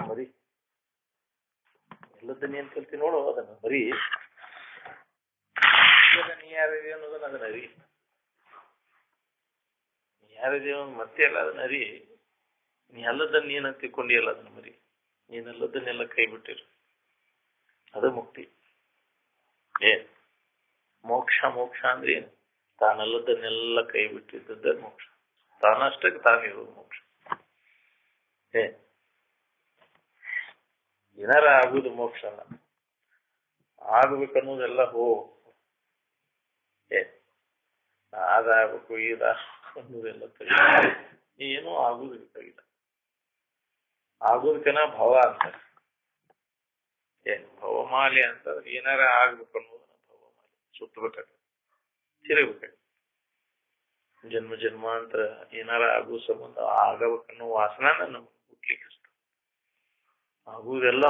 ಮರಿ. ಎಲ್ಲದ ನೀ ಏನ್ ಕಲ್ತಿ ನೋಡು ಅದನ್ನ ಮರಿ. ನೀ ಯಾರಿದೆ ಅನ್ನೋದನ್ನ ಅದನ್ನ ಅರಿ. ನೀ ಯಾರಿದೆ ಮತ್ತೆ ಎಲ್ಲ ಅದನ್ನ ಅರಿ. ನೀ ಎಲ್ಲದನ್ನ ನೀನ ತಿಳ್ಕೊಂಡಿಯಲ್ಲ ಅದನ್ನ ಮರಿ. ನೀನೆಲ್ಲದನ್ನೆಲ್ಲ ಕೈ ಬಿಟ್ಟಿರು. ಅದು ಮುಕ್ತಿ. ಮೋಕ್ಷ ಮೋಕ್ಷ ಅಂದ್ರೆ ಏನು? ತಾನೆಲ್ಲದನ್ನೆಲ್ಲ ಕೈ ಬಿಟ್ಟಿದ್ದ ಮೋಕ್ಷ. ತಾನಷ್ಟಕ್ಕೆ ತಾನಿರೋದು ಮೋಕ್ಷ. ಏನಾರ ಆಗುದು ಮೋಕ್ಷ ಅಲ್ಲ. ಆಗ್ಬೇಕನ್ನೋದೆಲ್ಲ ಅದಾಗಬೇಕು ಇದ ಅನ್ನೋದೆಲ್ಲ ತೆಗಿಲ್ಲ. ಏನೂ ಆಗುದು ಬೇಕಾಗಿಲ್ಲ. ಆಗೋದಕ್ಕನ ಭವ ಅಂತ. ಭವಮಾಲೆ ಅಂತ ಏನಾರ ಆಗ್ಬೇಕು ಅನ್ನೋದನ್ನ ಭವಮಾಲೆ ಸುತ್ತಬೇಕಾಗ ತಿರಬೇಕಾಗ ಜನ್ಮ ಜನ್ಮಾಂತರ ಏನಾರ ಆಗೋ ಸಂಬಂಧ ಆಗಬೇಕನ್ನೋ ವಾಸನಾನ ನಮ್ಗೆ ಹುಟ್ಲಿಕ್ಕೆ ಅಷ್ಟ. ಆಗುದೆಲ್ಲ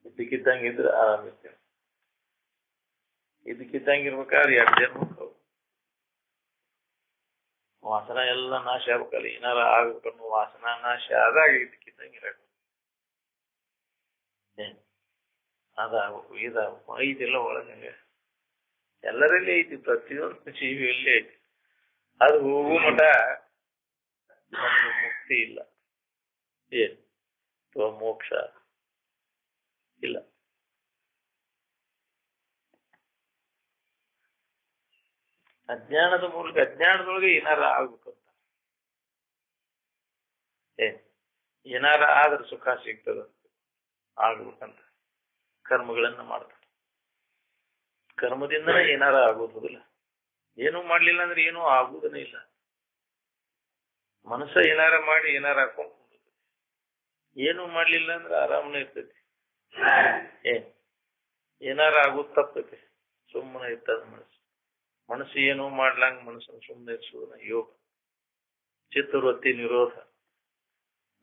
ಇದಕ್ಕಿದ್ದಂಗಿದ್ರೆ ಆರಾಮಿರ್ತೇನೆ. ಇದಕ್ಕಿದ್ದಂಗಿರ್ಬೇಕಾದ್ರೆ 2 ಜನ್ಮ ವಾಸನ ಎಲ್ಲ ನಾಶ ಆಗ್ಬೇಕಲ್ಲ. ಏನಾರ ಆಗ್ಬೇಕನ್ನೋ ವಾಸನ ನಾಶ ಆದಾಗ ಇದಕ್ಕಿದ್ದಂಗಿರ ಅದಾಗಬೇಕು ಇದಾಗಬೇಕು. ಐದೆಲ್ಲ ಒಳಗಂಗೆ ಎಲ್ಲರಲ್ಲಿ ಐತಿ. ಪ್ರತಿಯೊಂದು ಜೀವಿಯಲ್ಲಿ ಐತಿ. ಅದು ಹೋಗೋ ಮಠ ನಮ್ಗೆ ಮುಕ್ತಿ ಇಲ್ಲ. ಅಥವಾ ಮೋಕ್ಷ ಇಲ್ಲ. ಅಜ್ಞಾನದ ಮೂಲಕ ಅಜ್ಞಾನದೊಳಗೆ ಏನಾರ ಆಗ್ಬೇಕಂತ. ಏನಾರ ಆದ್ರೆ ಸುಖ ಸಿಗ್ತದ ಆಗ್ಬೇಕಂತ ಕರ್ಮಗಳನ್ನ ಮಾಡ್ತಾರೆ. ಕರ್ಮದಿಂದನೇ ಏನಾರ ಆಗೋದಿಲ್ಲ. ಏನೂ ಮಾಡ್ಲಿಲ್ಲ ಅಂದ್ರೆ ಏನೂ ಆಗುವುದನೇ ಇಲ್ಲ. ಮನಸ್ಸ ಏನಾರ ಮಾಡಿ ಏನಾರ ಹಾಕೊಂಡು ಏನೂ ಮಾಡ್ಲಿಲ್ಲ ಅಂದ್ರೆ ಆರಾಮನೇ ಇರ್ತೈತಿ. ಏನಾರ ಆಗೋದು ತಪ್ಪೈತಿ. ಸುಮ್ಮನೆ ಇರ್ತದ ಮನಸ್ಸು. ಮನಸ್ಸು ಏನೂ ಮಾಡ್ಲಂಗ ಮನಸ್ಸನ್ನು ಸುಮ್ಮನೆ ಇರಿಸುವುದನ್ನ ಯೋಗ. ಚಿತ್ತವೃತ್ತಿ ನಿರೋಧ.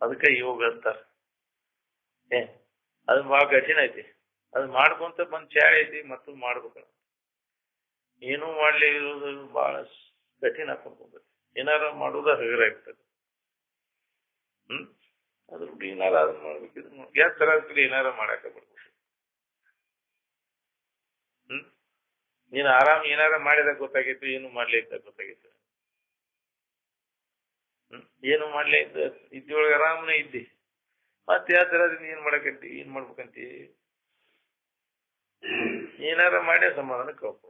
ಅದಕ್ಕೆ ಯೋಗ ಅಂತಾರ. ಅದು ಬಹಳ ಕಠಿಣ ಐತಿ. ಅದು ಮಾಡ್ಕೊಂತ ಬಂದ್ ಚಾಳಿ ಐತಿ ಮತ್ತೊಂದು ಮಾಡ್ಬೇಕ. ಏನೂ ಮಾಡ್ಲಿ ಇರೋದು ಬಹಳ ಕಠಿಣ ಹಾಕೊಂಡ್ಬಂದೈತಿ. ಏನಾರ ಮಾಡೋದ ಹಗರ ಆಗ್ತದೆ. ಅದ್ರ ಬಿಟ್ಟು ಏನಾರ ಅದನ್ನ ಮಾಡ್ಬೇಕಿದ್ರು ಯಾವ ತರ ಏನಾರ ಮಾಡಾಕ ಬರ್ಬೇಕು. ನೀನು ಆರಾಮ್ ಏನಾರ ಮಾಡಿದಾಗ ಗೊತ್ತಾಗೈತಿ. ಏನು ಮಾಡ್ಲಿ ಇದ್ದಾಗ ಗೊತ್ತಾಗೈತಿ. ಏನು ಮಾಡ್ಲಿ ಇದ್ದೊಳಗೆ ಆರಾಮನೇ ಇದ್ದಿ. ಮತ್ತೆ ಯಾವ ತರ ಏನ್ ಮಾಡಕಂತಿ ಏನ್ ಮಾಡ್ಬೇಕಂತಿ. ಏನಾರ ಮಾಡೇ ಸಮಾಧಾನ ಕಳ್ಕೊ.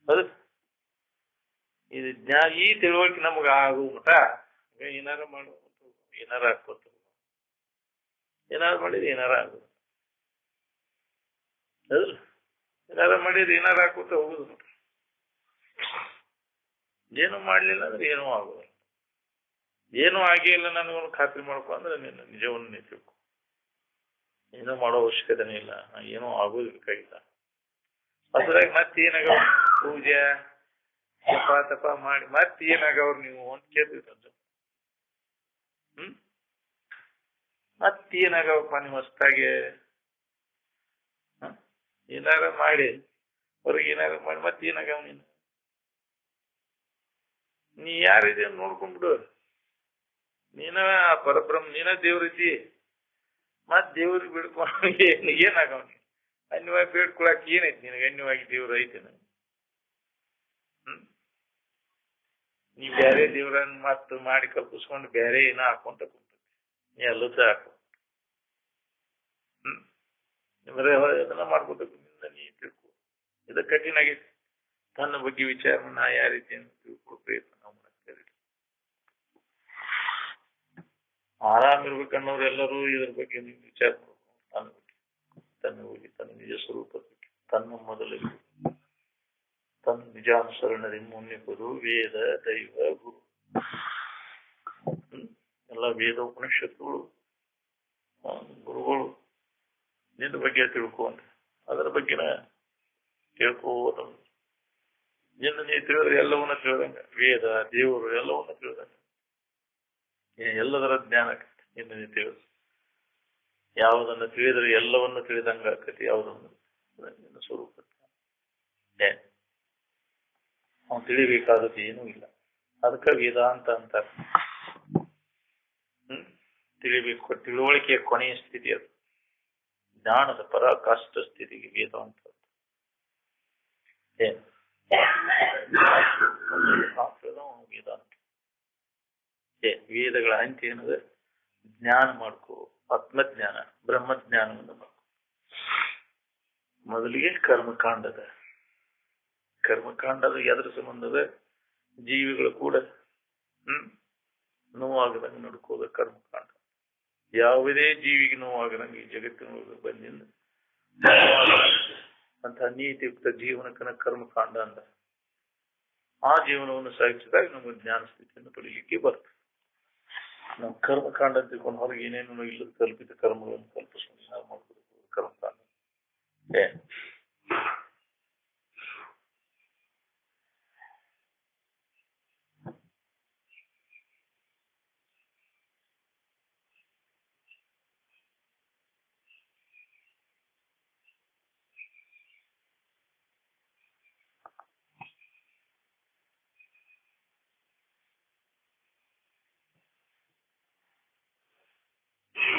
ಅದು ಇದು ಈ ತಿಳುವಳಿಕೆ ನಮ್ಗ ಆಗುವ ಮಟ ಏನಾರ ಮಾಡುವ ಏನಾರ ಹಾಕೋತ ಏನಾರು ಮಾಡಿದ್ರೆ ಏನಾರ ಆಗುದು. ಹೌದು. ಏನಾರ ಮಾಡಿದ್ರೆ ಏನಾರ ಹಾಕೋತ ಹೋಗುದು ಮಟ. ಏನು ಮಾಡ್ಲಿಲ್ಲ ಅಂದ್ರೆ ಏನೂ ಆಗುದಿಲ್ಲ. ಏನೂ ಆಗೇ ಇಲ್ಲ ನನಗೊಂದು ಖಾತ್ರಿ ಮಾಡ್ಕೊ ಅಂದ್ರೆ ನೀನು ನಿಜವನ್ನು ನೀ ತಿಳ್ಕೊ. ಏನೂ ಮಾಡೋ ಅವಶ್ಯಕತೆನೇ ಇಲ್ಲ. ಏನೂ ಆಗೋದು ಬೇಕಾಗಿಲ್ಲ. ಅದ್ರಾಗ ಮತ್ತೇನಾಗವ ಪೂಜೆ ಜಪ ತಪ ಮಾಡಿ ಮತ್ತೇನಾಗವ್ರು ನೀವು ಅಂತ ಕೇಳ್ತಿದ್ದ. ಮತ್ತೇನಾಗವಪ್ಪ ನೀವು ಹೊಸ್ತಾಗೆ ಏನಾರ ಮಾಡಿ ಹೊರಗೆ ಏನಾರ ಮಾಡಿ ಮತ್ತೇನಾಗವ ನೀನು. ನೀ ಯಾರಿದೆ ನೋಡ್ಕೊಂಡ್ಬಿಡು. ನೀನ ಪರಬ್ರಹ್ಮ. ನೀನ ದೇವ್ರೈತಿ. ಮತ್ ದೇವ್ರಿಗೆ ಬೇಡ್ಕೊಂಡು ಏನಾಗವ ನೀನು. ಅನ್ಯವಾಗಿ ಬೇಡ್ಕೊಳಕ್ ಏನೈತಿ ನಿನಗೆ? ಅನ್ಯವಾಗಿ ದೇವ್ರು ಐತೇನ? ನೀ ಬೇರೆ ದೇವ್ರನ್ನ ಮತ್ ಮಾಡಿ ಕಲ್ಪಿಸ್ಕೊಂಡು ಬೇರೆ ಏನೋ ಹಾಕೊಂತ ಕುಂತೈತಿ. ನೀ ಎಲ್ಲದ ಹಾಕೋ. ಅದನ್ನ ಮಾಡ್ಕೋಬೇಕು. ನಿಂದ ನೀ ತಿಳ್ಕೊ. ಇದು ಕಠಿಣ ಆಗೈತಿ. ತನ್ನ ಬಗ್ಗೆ ವಿಚಾರ ನಾ ಯಾವ ರೀತಿ ಅಂತ ತಿಳ್ಕೊ ಪ್ರಯತ್ನ ನಾವು ಮಾಡ್ತೇವೆ. ಆರಾಮ್ ಇರ್ಬೇಕನ್ನೋರೆಲ್ಲರೂ ಇದ್ರ ಬಗ್ಗೆ ನೀವು ವಿಚಾರ ಮಾಡ್ಬೇಕು. ತನ್ನ ಬಗ್ಗೆ, ತನ್ನ ಬಗ್ಗೆ, ತನ್ನ ನಿಜ ಸ್ವರೂಪದ ಬಗ್ಗೆ, ತನ್ನ ಮೊದಲಿಗೆ ತನ್ನ ನಿಜಾನುಸರಣದಿಂದ ಮುನ್ನಿಪುದು ವೇದ ದೈವ ಗುರು. ಎಲ್ಲ ವೇದ ಉಪನಿಷತ್ತುಗಳು ಗುರುಗಳು ನಿನ್ನ ಬಗ್ಗೆ ತಿಳ್ಕೊಂಡ ಅದರ ಬಗ್ಗೆನ ತಿಳ್ಕೋದ. ನಿನ್ನ ನೀ ತಿಳಿದ್ರೆ ಎಲ್ಲವನ್ನ ತಿಳಿದಂಗ. ವೇದ ದೇವರು ಎಲ್ಲವನ್ನ ತಿಳಿದಂಗ. ಎಲ್ಲದರ ಜ್ಞಾನ ನಿನ್ನ ನೀ ತಿಳಿದು. ಯಾವುದನ್ನು ತಿಳಿದ್ರೆ ಎಲ್ಲವನ್ನ ತಿಳಿದಂಗ ಆಕತಿ. ಯಾವುದನ್ನು ನಿನ್ನ ಸ್ವರೂಪ ಅವನು ತಿಳಿಬೇಕಾದದ್ದು ಏನೂ ಇಲ್ಲ. ಅದಕ್ಕೆ ವೇದಾಂತ ಅಂತಾರೆ. ತಿಳಿಬೇಕು, ತಿಳುವಳಿಕೆಯ ಕೊನೆಯ ಸ್ಥಿತಿ ಅದು. ಜ್ಞಾನದ ಪರಾಕಾಷ್ಠ ಸ್ಥಿತಿಗೆ ವೇದಾಂತ. ವೇದಾಂತ ವೇದಗಳ ಅಂತ್ಯ ಏನದ? ಜ್ಞಾನ ಮಾಡ್ಕೋ, ಆತ್ಮಜ್ಞಾನ, ಬ್ರಹ್ಮಜ್ಞಾನವನ್ನು ಮಾಡ್ಕೋ. ಮೊದಲಿಗೆ ಕರ್ಮಕಾಂಡದ ಎದ್ರ ಸಂಬಂಧದ? ಜೀವಿಗಳು ಕೂಡ ನೋವಾಗದಂಗೆ ನಡ್ಕೋದ ಕರ್ಮಕಾಂಡ. ಯಾವುದೇ ಜೀವಿಗೆ ನೋವಾಗದಂಗೆ ಈ ಜಗತ್ತಿನೊಳಗೆ ಬಂದಿಂದ ಅಂತ ನೀತಿಯುಕ್ತ ಜೀವನಕ್ಕನ ಕರ್ಮಕಾಂಡ ಅಂದ. ಆ ಜೀವನವನ್ನು ಸಾಗಿಸಿದಾಗ ನಮಗೆ ಜ್ಞಾನ ಸ್ಥಿತಿಯನ್ನು ಪಡೀಲಿಕ್ಕೆ ಬರ್ತದೆ. ನಾವು ಕರ್ಮಕಾಂಡ ಅಂತ ತಿಳ್ಕೊಂಡು ಹೊರಗೆ ಏನೇನು ಇಲ್ಲದ ಕಲ್ಪಿತ ಕರ್ಮಗಳನ್ನು ಕಲ್ಪಿಸ್ಕೊಂಡು ನಾವು ಮಾಡ್ಕೊಬೇಕು ಕರ್ಮಕಾಂಡ.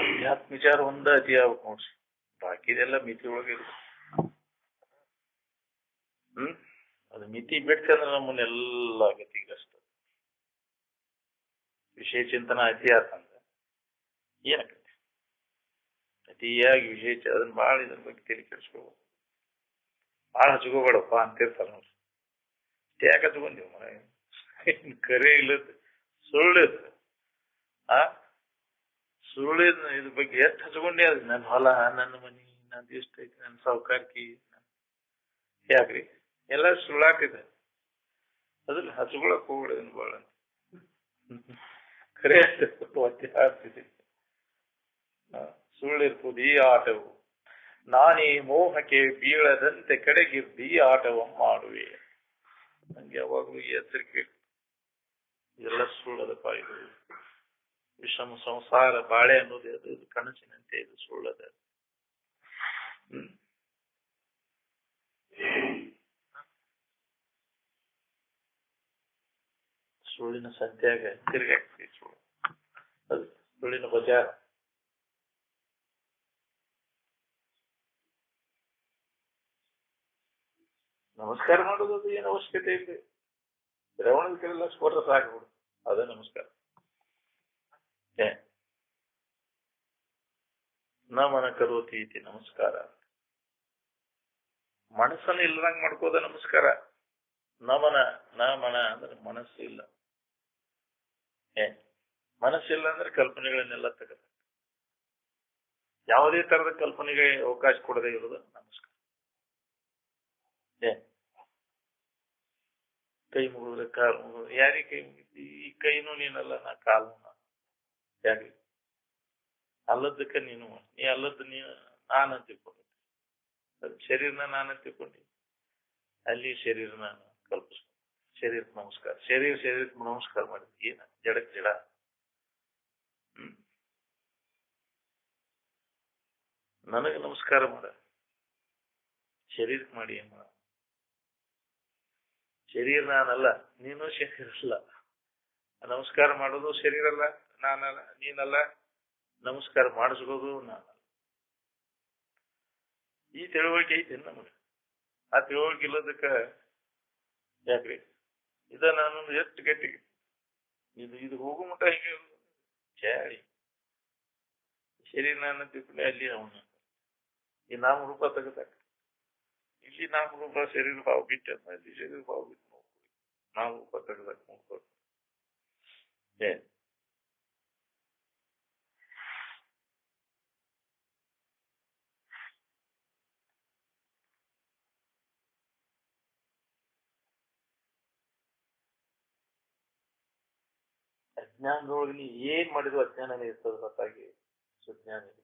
ಅಧ್ಯಾತ್ಮ ವಿಚಾರ ಒಂದ ಅತಿ ಆಗ್ಬೇಕು ನೋಡ್ರಿ, ಬಾಕಿದೆಲ್ಲ ಮಿತಿ ಒಳಗೆ ಇರುತ್ತೆ. ಅದು ಮಿತಿ ಬಿಡ್ತಂದ್ರೆ ನಮ್ಮನ್ನೆಲ್ಲ ಗತಿಗಷ್ಟ. ವಿಷಯ ಚಿಂತನ ಅತಿ ಆತಂದ್ರೆ ಏನಾಗತ್ತೆ? ಅತಿಯಾಗಿ ವಿಷಯ ಅದನ್ನ ಭಾಳ ಇದ್ರ ಬಗ್ಗೆ ತಲೆ ಕೆಡಿಸ್ಕೋಬೇಕು. ಭಾಳ ಹಚ್ಕೋಬೇಡಪ್ಪ ಅಂತಿರ್ತಾರ ನೋಡ್ರಿ. ಯಾಕೆ ಹಚ್ಕೊಂಡೀವಿ ಮನೆ ಕರೆ ಇಲ್ಲದ ಸುಳ್ಳಿದ ಸುಳ್ಳಿದ ಇದ್ರ ಬಗ್ಗೆ ಎಷ್ಟು ಹಚ್ಕೊಂಡೆ ಅದ? ನನ್ನ ಹೊಲ, ನನ್ನ ಮನಿ, ನಂದು ಎಷ್ಟು ಐತಿ, ನನ್ನ ಸಾವುಕಾರಿಕಿ, ಯಾಕ್ರಿ ಎಲ್ಲ ಸುಳ್ಳಾಕಿದೆ. ಅದ್ರಲ್ಲಿ ಹಚ್ಕೊಳಕ್ ಹೋಗ್ಬಿಡೋದನ್ನ ಭಾಳ ಖರೆ ಒತ್ತಿ ಹಾಕ್ತಿದ್ದೀನಿ. ಸುಳ್ಳಿರ್ಬೋದು ಈ ಆಟವು. ನಾನೀ ಮೋಹಕ್ಕೆ ಬೀಳದಂತೆ ಕಡೆಗಿರ್ದು ಈ ಆಟವನ್ನು ಮಾಡುವೆ. ನಂಗೆ ಯಾವಾಗ್ಲೂ ಈ ಎಚ್ಚರಿಕೆ, ಇದೆಲ್ಲ ಸುಳ್ಳದಪ್ಪ. ಇದು ವಿಷಮ ಸಂಸಾರ ಬಾಳೆ ಅನ್ನೋದು ಅದು, ಇದು ಕನಸಿನಂತೆ, ಇದು ಸುಳ್ಳದ. ಸುಳ್ಳಿನ ಸಂತ್ಯಾಗ ತಿರುಗಾಕ್ತಿ ಸುಳ್ಳು, ಅದು ಸುಳ್ಳಿನ ಬಜಾರ. ನಮಸ್ಕಾರ ಮಾಡೋದು ಅದು ಏನು ಅವಶ್ಯಕತೆ ಇದೆ? ದ್ರವಣದ ಕಡೆಲ್ಲ ಸ್ಫೋಟ ಸಾಕ್ಬಿಡು, ಅದೇ ನಮಸ್ಕಾರ. ನಮನ ಕರೋತಿ ಇತಿ ನಮಸ್ಕಾರ. ಮನಸ್ಸನ್ನು ಇಲ್ಲದಂಗ ಮಾಡ್ಕೋದ ನಮಸ್ಕಾರ. ನಮನ ಅಂದ್ರೆ ಮನಸ್ಸು ಇಲ್ಲ. ಮನಸ್ಸಿಲ್ಲ ಅಂದ್ರೆ ಕಲ್ಪನೆಗಳನ್ನೆಲ್ಲ ತೆಗೆದ, ಯಾವುದೇ ತರದ ಕಲ್ಪನೆಗೆ ಅವಕಾಶ ಕೊಡದೆ ಇರೋದು ನಮಸ್ಕಾರ. ಕೈ ಮುಗಿದ್ರೆ ಕಾಲು ಮುಗಿದ್ರೆ, ಯಾರಿಗೆ ಕೈ ಮುಗಿತಿ? ಈ ಕೈನು ನೀನಲ್ಲ, ನಾ ಕಾಲು ಯಾರಿಗೆ? ಅಲ್ಲದಕ್ಕ ನೀನು ಅಲ್ಲದ್ದು ನೀನು ನಾನು ತಿಳ್ಕೊಂಡಿ, ಶರೀರನ ನಾನು ತಿಳ್ಕೊಂಡಿ, ಅಲ್ಲಿ ಶರೀರ ನಾನು ಕಲ್ಪಿಸ್ಕೊಂಡು ಶರೀರಕ್ಕೆ ನಮಸ್ಕಾರ. ಶರೀರಕ್ಕೆ ನಮಸ್ಕಾರ ಮಾಡಿದ್ವಿ. ಏನ ಜಡಕ್ ಜಡ. ನನಗೆ ನಮಸ್ಕಾರ ಮಾಡ, ಶರೀರಕ್ಕೆ ಮಾಡಿ ಏನ್ ಮಾಡ? ಶರೀರ ನಾನಲ್ಲ, ನೀನು ಶರೀರ ಅಲ್ಲ. ನಮಸ್ಕಾರ ಮಾಡೋದು ಶರೀರ ಅಲ್ಲ, ನಾನಲ್ಲ, ನೀನಲ್ಲ. ನಮಸ್ಕಾರ ಮಾಡಿಸ್ಬೋದು ನಾನಲ್ಲ. ಈ ತಿಳುವಳಿಕೆ ಐತಿ ನಮಗೆ. ಆ ತಿಳುವಳಿಕೆ ಇಲ್ಲದಕ್ಕ ಯಾಕ್ರಿ ಇದ ನಾನು ಎಷ್ಟು ಗಟ್ಟಿಗೆ ಇದು ಹೋಗು ಮಟ್ಟ ಹಿಂಗೆ ಚಾಳಿ ಶರೀರ ನಾನು ತಿಳ್ಕೊಂಡೆ. ಅಲ್ಲಿ ಅವನು ಈ ನಾಮರೂಪ ತೆಗೆದಾಕ, ಇಲ್ಲಿ ನಾಮರೂಪ ಶರೀರ ಭಾವ ಬಿಟ್ಟು ಅಲ್ಲಿ ಶರೀರ ಭಾವ ಬಿಟ್ಟು ನೋಡ್ಕೊಳ್ಳಿ. ನಾಮರೂಪ ತೆಗೆದಾಕ ನೋಡ್ಕೊಳ್ಳಿ. ಅಜ್ಞಾನದೊಳಗೆ ನೀ ಏನ್ ಮಾಡಿದ್ರು ಅಜ್ಞಾನನೇ ಇರ್ತದ ಹೊರತಾಗಿ ಸುಜ್ಞಾನ ಇದೆ.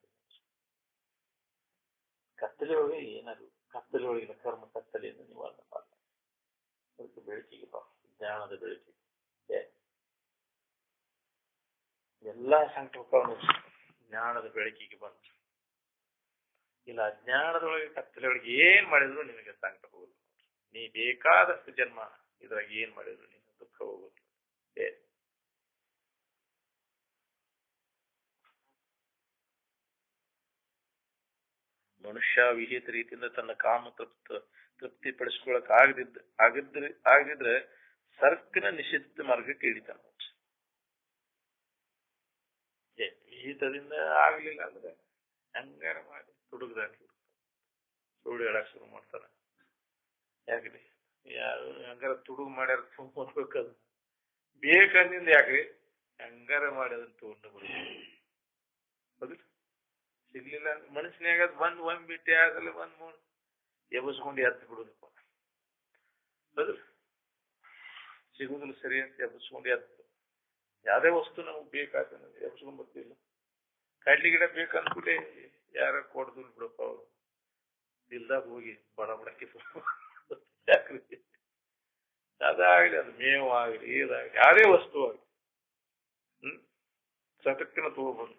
ಕತ್ತಲೆ ಒಳಗೆ ಏನಾದ್ರು ಕತ್ತಲೆ ಒಳಗಿನ ಕರ್ಮ ಕತ್ತಲೆಯನ್ನು ನಿವಾರಣೆ ಮಾಡ. ಅದಕ್ಕೆ ಬೆಳಕಿಗೆ ಬಾ, ಜ್ಞಾನದ ಬೆಳಕಿಗೆ. ಎಲ್ಲಾ ಸಂಕಲ್ಪವನ್ನು ಜ್ಞಾನದ ಬೆಳಕಿಗೆ ಬಂತು. ಇಲ್ಲ ಅಜ್ಞಾನದೊಳಗೆ ಕತ್ತಲೆಯೊಳಗೆ ಏನ್ ಮಾಡಿದ್ರು ನಿನಗೆ ಸಂಕಟ ಹೋಗುದು. ನೀ ಬೇಕಾದಷ್ಟು ಜನ್ಮ ಇದ್ರಾಗ ಏನ್ ಮಾಡಿದ್ರು ನಿನಗೆ ದುಃಖ ಹೋಗುದು. ಮನುಷ್ಯ ವಿಹಿತ ರೀತಿಯಿಂದ ತನ್ನ ಕಾಮ ತೃಪ್ತಿಪಡಿಸ್ಕೊಳಕ್ ಆಗದಿದ್ರೆ ಸರ್ಕನ ನಿಷಿದ್ಧ ಮಾರ್ಗಕ್ಕೆ ಇಳಿತಾನ. ವಿಹಿತದಿಂದ ಆಗ್ಲಿಲ್ಲ ಅಂದ್ರೆ ಹಂಗಾರ ಮಾಡಿ ತುಡುಗ್ದಾಕಿ ಸುಳ್ಳು ಹೇಳಕ್ ಶುರು ಮಾಡ್ತಾರ. ಯಾಕ್ರಿ ಯಾರು ಹಂಗಾರ ತುಡುಗು ಮಾಡ್ಯಾರ ತುಂಬ್ಬೇಕದು ಬೇಕಂದಿಂದ ಯಾಕ್ರಿ ಹಂಗಾರ ಮಾಡಿ ಅದನ್ನ ತಗೊಂಡು ಹೌದು ಸಿಗ್ಲಿಲ್ಲ ಮನಸ್ಸಿನಾಗ ಬಂದ್ ಒಂದ್ ಬಿಟ್ಟೆ ಆಗಲ್ಲ ಬಂದ್ ಎಬ್ಬಸ್ಕೊಂಡು ಎದ್ದು ಬಿಡುದಪ್ಪ. ಹೌದು ಸಿಗುದಿಲ್ಲ ಸರಿ ಅಂತ ಎಬ್ಬಸ್ಕೊಂಡು ಎದ್ದು ಯಾವ್ದೇ ವಸ್ತು ನಮಗ್ ಬೇಕಾದ ಎಬ್ಸ್ಕೊಂಡ್ ಬರ್ತಿಲ್ಲ. ಕಡ್ಲಿ ಗಿಡ ಬೇಕಂದ್ಬಿಟ್ಟೆ ಯಾರ ಕೊಡ್ದು ಬಿಡಪ್ಪ ಅವ್ರು ಇಲ್ದಾಗ ಹೋಗಿ ಬಡ ಬಡಕ್ಕೆ ಯಾಕ್ರಿ ಅದಾಗ್ಲಿ ಅದು ಮೇವು ಆಗ್ಲಿ ಇದಾಗ್ಲಿ ಯಾರೇ ವಸ್ತು ಆಗ್ಲಿ ಸತಕ್ಕಿನ ತಗೋಬಂದು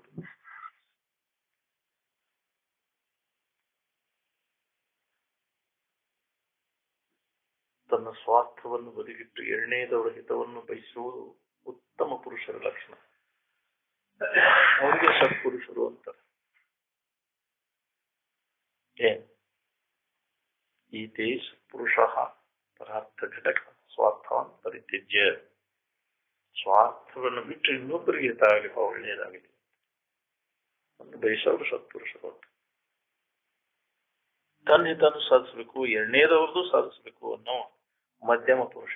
ತನ್ನ ಸ್ವಾರ್ಥವನ್ನು ಬದಿಗಿಟ್ಟು ಎಣ್ಣೆದವರ ಹಿತವನ್ನು ಬಯಸುವುದು ಉತ್ತಮ ಪುರುಷರ ಲಕ್ಷಣ. ಅವರಿಗೆ ಸತ್ಪುರುಷರು ಅಂತಾರೆ. ಈತೇ ಸತ್ಪುರುಷ ಪರಾರ್ಥ ಘಟಕ ಸ್ವಾರ್ಥವನ್ನು ಪರಿತ್ಯಜ್ಯ. ಸ್ವಾರ್ಥವನ್ನು ಬಿಟ್ಟು ಇನ್ನೊಬ್ಬರಿಗೆ ಹಿತ ಆಗಲಿ ಒಳ್ಳೆಯದಾಗಲಿ ಅನ್ನು ಬಯಸೋರು ಸತ್ಪುರುಷರು ಅಂತ. ತನ್ನ ಹಿತನ್ನು ಸಾಧಿಸಬೇಕು, ಎಣ್ಣೆದವ್ರದ್ದು ಸಾಧಿಸಬೇಕು ಅನ್ನೋ ಮಧ್ಯಮ ಪುರುಷ.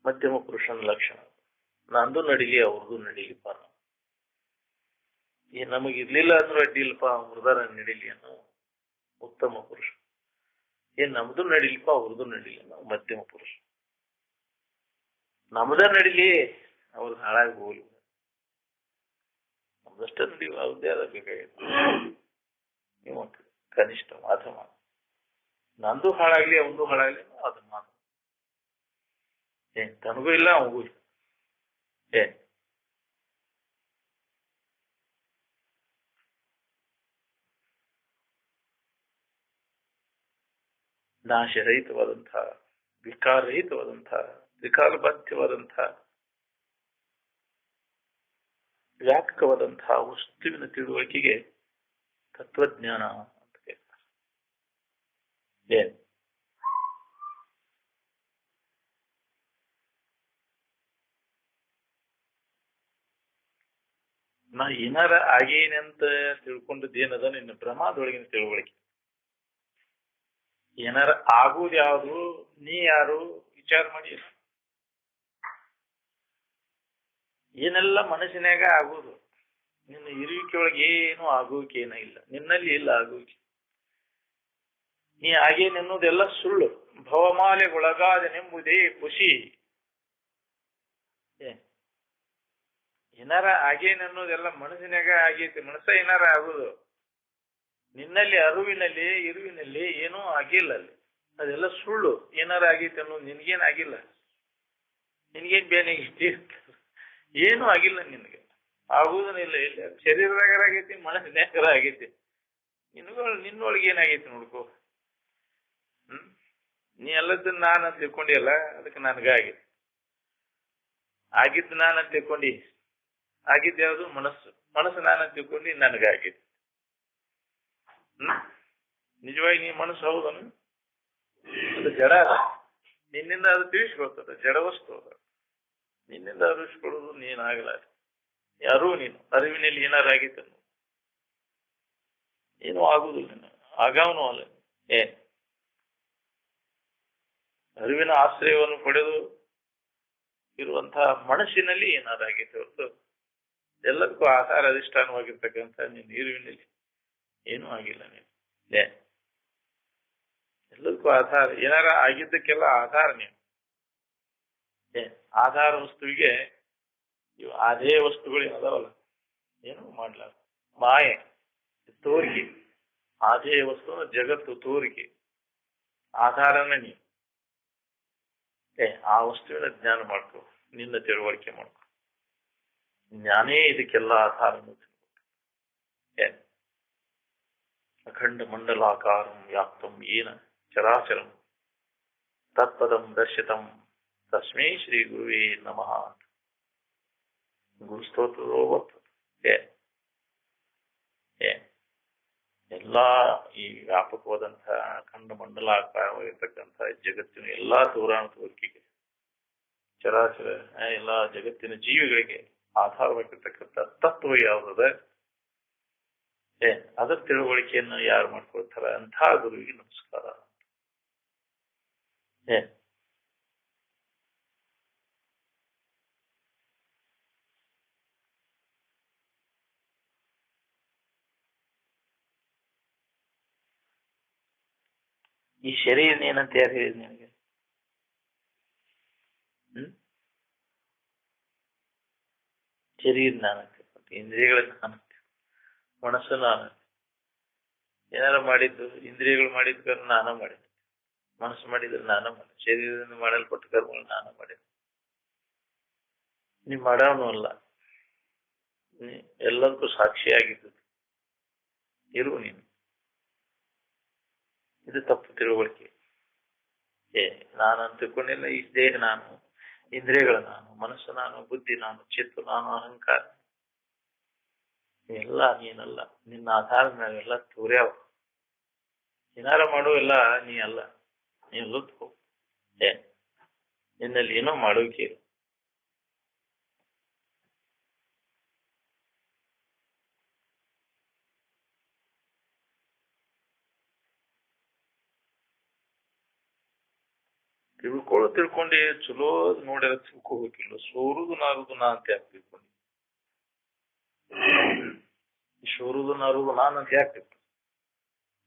ಮಧ್ಯಮ ಪುರುಷನ ಲಕ್ಷಣ ನಂದು ನಡಿಲಿ ಅವ್ರದ್ದು ನಡಿಲಿಪ್ಪ. ನಮಗ್ ಇರ್ಲಿಲ್ಲ ಅಂದ್ರೂ ಅಡ್ಡಿಲ್ಲಪ್ಪ ಅವ್ರದಾರ ನಡಿಲಿ ಅನ್ನೋ ಉತ್ತಮ ಪುರುಷ. ನಮ್ದು ನಡಿಲಿಪ್ಪ ಅವ್ರದ್ದು ನಡಿಲಿ ಅನ್ನೋ ಮಧ್ಯಮ ಪುರುಷ. ನಮ್ದ ನಡಿಲಿ ಅವ್ರದ್ದು ಹಾಳಾಗಿ ಹೋಗ್ಲಿ, ನಮ್ದಷ್ಟ ನಡಿವ ಅವ್ರದ್ದೇ ಅದ ಬೇಕಾಗಿತ್ತು. ನೀವು ಕನಿಷ್ಠ ಮಾಧಮ ನಂದು ಹಾಳಾಗ್ಲಿ ಅವಂದು ಹಾಳಾಗ್ಲಿ ಅದು ಮಾತು. ತನಗೂ ಇಲ್ಲ ಅವಗೂ ಇಲ್ಲ. ನಾಶರಹಿತವಾದಂತಹ ವಿಕಾರರಹಿತವಾದಂತಹ ತ್ರಿಕಾಲಬಾಧ್ಯವಾದಂತಹ ವ್ಯಾಪಕವಾದಂತಹ ವಸ್ತುವಿನ ತಿಳುವಳಿಕೆಗೆ ತತ್ವಜ್ಞಾನ ಅಂತ ಹೇಳ್ತಾರೆ. ನಾ ಏನಾರ ಆಗೇನೆ ಅಂತ ತಿಳ್ಕೊಂಡದ್ದೇನದ ನಿನ್ನ ಭ್ರಮದೊಳಗಿನ ತಿಳುವಳಿಕೆ. ಏನಾರ ಆಗುವುದು ಯಾವುದು, ನೀ ಯಾರು ವಿಚಾರ ಮಾಡಿ. ಏನೆಲ್ಲ ಮನಸ್ಸಿನಾಗ ಆಗುವುದು, ನಿನ್ನ ಇರುವಿಕೆ ಒಳಗೆ ಏನು ಆಗುವಿಕೆ ಏನ ಇಲ್ಲ, ನಿನ್ನಲ್ಲಿ ಇಲ್ಲ ಆಗುವಿಕೆ. ನೀ ಆಗೇನೆನ್ನುವುದೆಲ್ಲ ಸುಳ್ಳು. ಭವಮಾಲೆಗೊಳಗಾದನೆಂಬುದೇ ಖುಷಿ. ಏನಾರ ಆಗೇನೆನ್ನೋದೆಲ್ಲ ಮನಸ್ಸಿನಾಗ ಆಗೈತಿ. ಮನಸ್ಸ ಏನಾರ ಆಗುದು, ನಿನ್ನಲ್ಲಿ ಅರಿವಿನಲ್ಲಿ ಇರುವಿನಲ್ಲಿ ಏನೂ ಆಗಿಲ್ಲ. ಅಲ್ಲಿ ಅದೆಲ್ಲ ಸುಳ್ಳು. ಏನಾರ ಆಗೈತಿ ಅನ್ನೋದು ನಿನ್ಗೇನ್ ಆಗಿಲ್ಲ. ನಿನ್ಗೇನ್ ಬೇನಾಗೈತಿ? ಏನೂ ಆಗಿಲ್ಲ ನಿನ್ಗೆ. ಆಗುವುದನಿಲ್ಲ. ಇಲ್ಲ ಶರೀರದಾಗರ ಆಗೈತಿ, ಮನಸ್ಸಿನಾಗರ ಆಗೈತಿ. ನಿನ್ನೊಳಗೆ ಏನಾಗೈತಿ ನೋಡ್ಕೋ. ನೀ ಎಲ್ಲದನ್ನ ನಾನಂತ ತಿಳ್ಕೊಂಡಿಯಲ್ಲ, ಅದಕ್ಕೆ ನನ್ಗ ಆಗೈತಿ. ಆಗಿದ್ದು ನಾನಂತ ತಿಳ್ಕೊಂಡಿ, ಆಗಿದ್ದು ಯಾವುದು? ಮನಸ್ಸು. ಮನಸ್ಸು ನಾನಂತ ತಿಳ್ಕೊಂಡು ನನಗಾಗೈತಿ. ನಿಜವಾಗಿ ನೀ ಮನಸ್ಸು ಹೌದನು? ಅದು ಜಡ ಅದ. ನಿನ್ನಿಂದ ಅದು ತಿಳಿಸ್ಕೊಳ್ತದೆ. ಜಡ ವಸ್ತು ಅದ. ನಿನ್ನಿಂದ ಅರಿವಿಸ್ಕೊಳ್ಳೋದು ನೀನಾಗಲ್ಲ. ಯಾರೂ ನೀನು ಅರಿವಿನಲ್ಲಿ ಏನಾರು ಆಗೈತೆ ಏನೂ ಆಗುವುದಿಲ್ಲ. ಆಗಾವನು ಅಲ್ಲ. ಅರಿವಿನ ಆಶ್ರಯವನ್ನು ಪಡೆದು ಇರುವಂತಹ ಮನಸ್ಸಿನಲ್ಲಿ ಏನಾರು ಆಗೈತೆ ಹೊರತು ಎಲ್ಲದಕ್ಕೂ ಆಧಾರ ಅಧಿಷ್ಠಾನವಾಗಿರ್ತಕ್ಕಂಥ ನೀನು ಇರುವಿನಲ್ಲಿ ಏನೂ ಆಗಿಲ್ಲ. ನೀನು ಎಲ್ಲದಕ್ಕೂ ಆಧಾರ. ಏನಾರ ಆಗಿದ್ದಕ್ಕೆಲ್ಲ ಆಧಾರ ನೀನು. ಆಧಾರ ವಸ್ತುವಿಗೆ ಇವು ಅದೇ ವಸ್ತುಗಳು ಏನದಾವಲ್ಲ, ಏನೂ ಮಾಡ್ಲಾರ. ಮಾಯೆ ತೋರಿಕೆ. ಅದೇ ವಸ್ತು ಜಗತ್ತು ತೋರಿಕೆ. ಆಧಾರನ ನೀನು. ಆ ವಸ್ತುವಿನ ಜ್ಞಾನ ಮಾಡ್ಕೊ, ನಿನ್ನ ತಿಳುವಳಿಕೆ ಮಾಡ್ಕೊ. ಜ್ಞಾನೇ ಇದಕ್ಕೆಲ್ಲ ಆಧಾರ. ಅಖಂಡ ಮಂಡಲಾಕಾರಂ ವ್ಯಾಪ್ತಂ ಏನ ಚರಾಚರಂ ತತ್ಪದಂ ದರ್ಶಿತಂ ತಸ್ಮೈ ಶ್ರೀ ಗುರುವೇ ನಮಃ. ಗುರು ಸ್ತೋತ್ರದೊಳಗೆ ಬರ್ತದೆ. ಎಲ್ಲಾ ಈ ವ್ಯಾಪಕವಾದಂತಹ ಖಂಡ ಮಂಡಲಾಕಾರವಾಗಿರ್ತಕ್ಕಂಥ ಜಗತ್ತಿನ ಎಲ್ಲಾ ತೋರಾಣುವಿಕೆಗೆ, ಚರಾಚರ ಎಲ್ಲಾ ಜಗತ್ತಿನ ಜೀವಿಗಳಿಗೆ ಆಧಾರವಾಗಿರ್ತಕ್ಕಂಥ ತತ್ವ ಯಾವುದದ ಅದರ ತಿಳುವಳಿಕೆಯನ್ನು ಯಾರು ಮಾಡ್ಕೊಳ್ತಾರ ಅಂಥ ಗುರುವಿಗೆ ನಮಸ್ಕಾರ. ಈ ಶರೀರ ಏನಂತ ಯಾರು ಹೇಳಿದ್ ನಿನಗೆ? ಶರೀರ ನಾನಂತೆ, ಮತ್ತೆ ಇಂದ್ರಿಯಗಳ ನಾನಂತೆ, ಮನಸ್ಸು ನಾನಂತೆ. ಏನಾರ ಮಾಡಿದ್ದು ಇಂದ್ರಿಯಗಳು ಮಾಡಿದ ಕರ್ಮ ನಾನ ಮಾಡಿದ್ದೆ, ಮನಸ್ಸು ಮಾಡಿದ್ರೆ ನಾನ ಮಾಡಿ, ಶರೀರದಿಂದ ಮಾಡಲ್ಪಟ್ಟ ಕರ್ಮಗಳು ನಾನ ಮಾಡಿದ್ದೆ. ನೀ ಮಾಡೋನು ಅಲ್ಲ, ನೀ ಎಲ್ಲದಕ್ಕೂ ಸಾಕ್ಷಿಯಾಗಿದ್ದು ಇರು ನೀನು. ಇದು ತಪ್ಪು ತಿಳುವಳಿಕೆ. ನಾನು ತಿಳ್ಕೊಂಡಿಲ್ಲ, ಈ ದೇಹ ನಾನು, ಇಂದ್ರಿಯಗಳ ನಾನು, ಮನಸ್ಸು ನಾನು, ಬುದ್ಧಿ ನಾನು, ಚಿತ್ತು ನಾನು, ಅಹಂಕಾರ ಎಲ್ಲ ನೀನಲ್ಲ. ನಿನ್ನ ಆಧಾರದ ಮೇಲೆ ಎಲ್ಲ ತೋರ್ಯಾವ. ಏನಾರ ಮಾಡೋ ಎಲ್ಲ ನೀ ಅಲ್ಲ, ನೀನು ಲುತ್ಕೋ. ನಿನ್ನಲ್ಲಿ ಏನೋ ಮಾಡೋಕೆ ಇಲ್ಲ. ತಿಳ್ಕೊಂಡೆ ಚಲೋ ನೋಡಿ ತಿಳ್ಕೋಬೇಕಿಲ್ಲ. ಸೋರುದು ನಾರುದು ನಾ ಅಂತ ಯಾಕೆ ತಿಳ್ಕೊಂಡು? ಸೋರುದು ನಾರುದು ನಾನು ಅಂತ ಯಾಕೆ ತಿಳ್ಕೊಂಡು?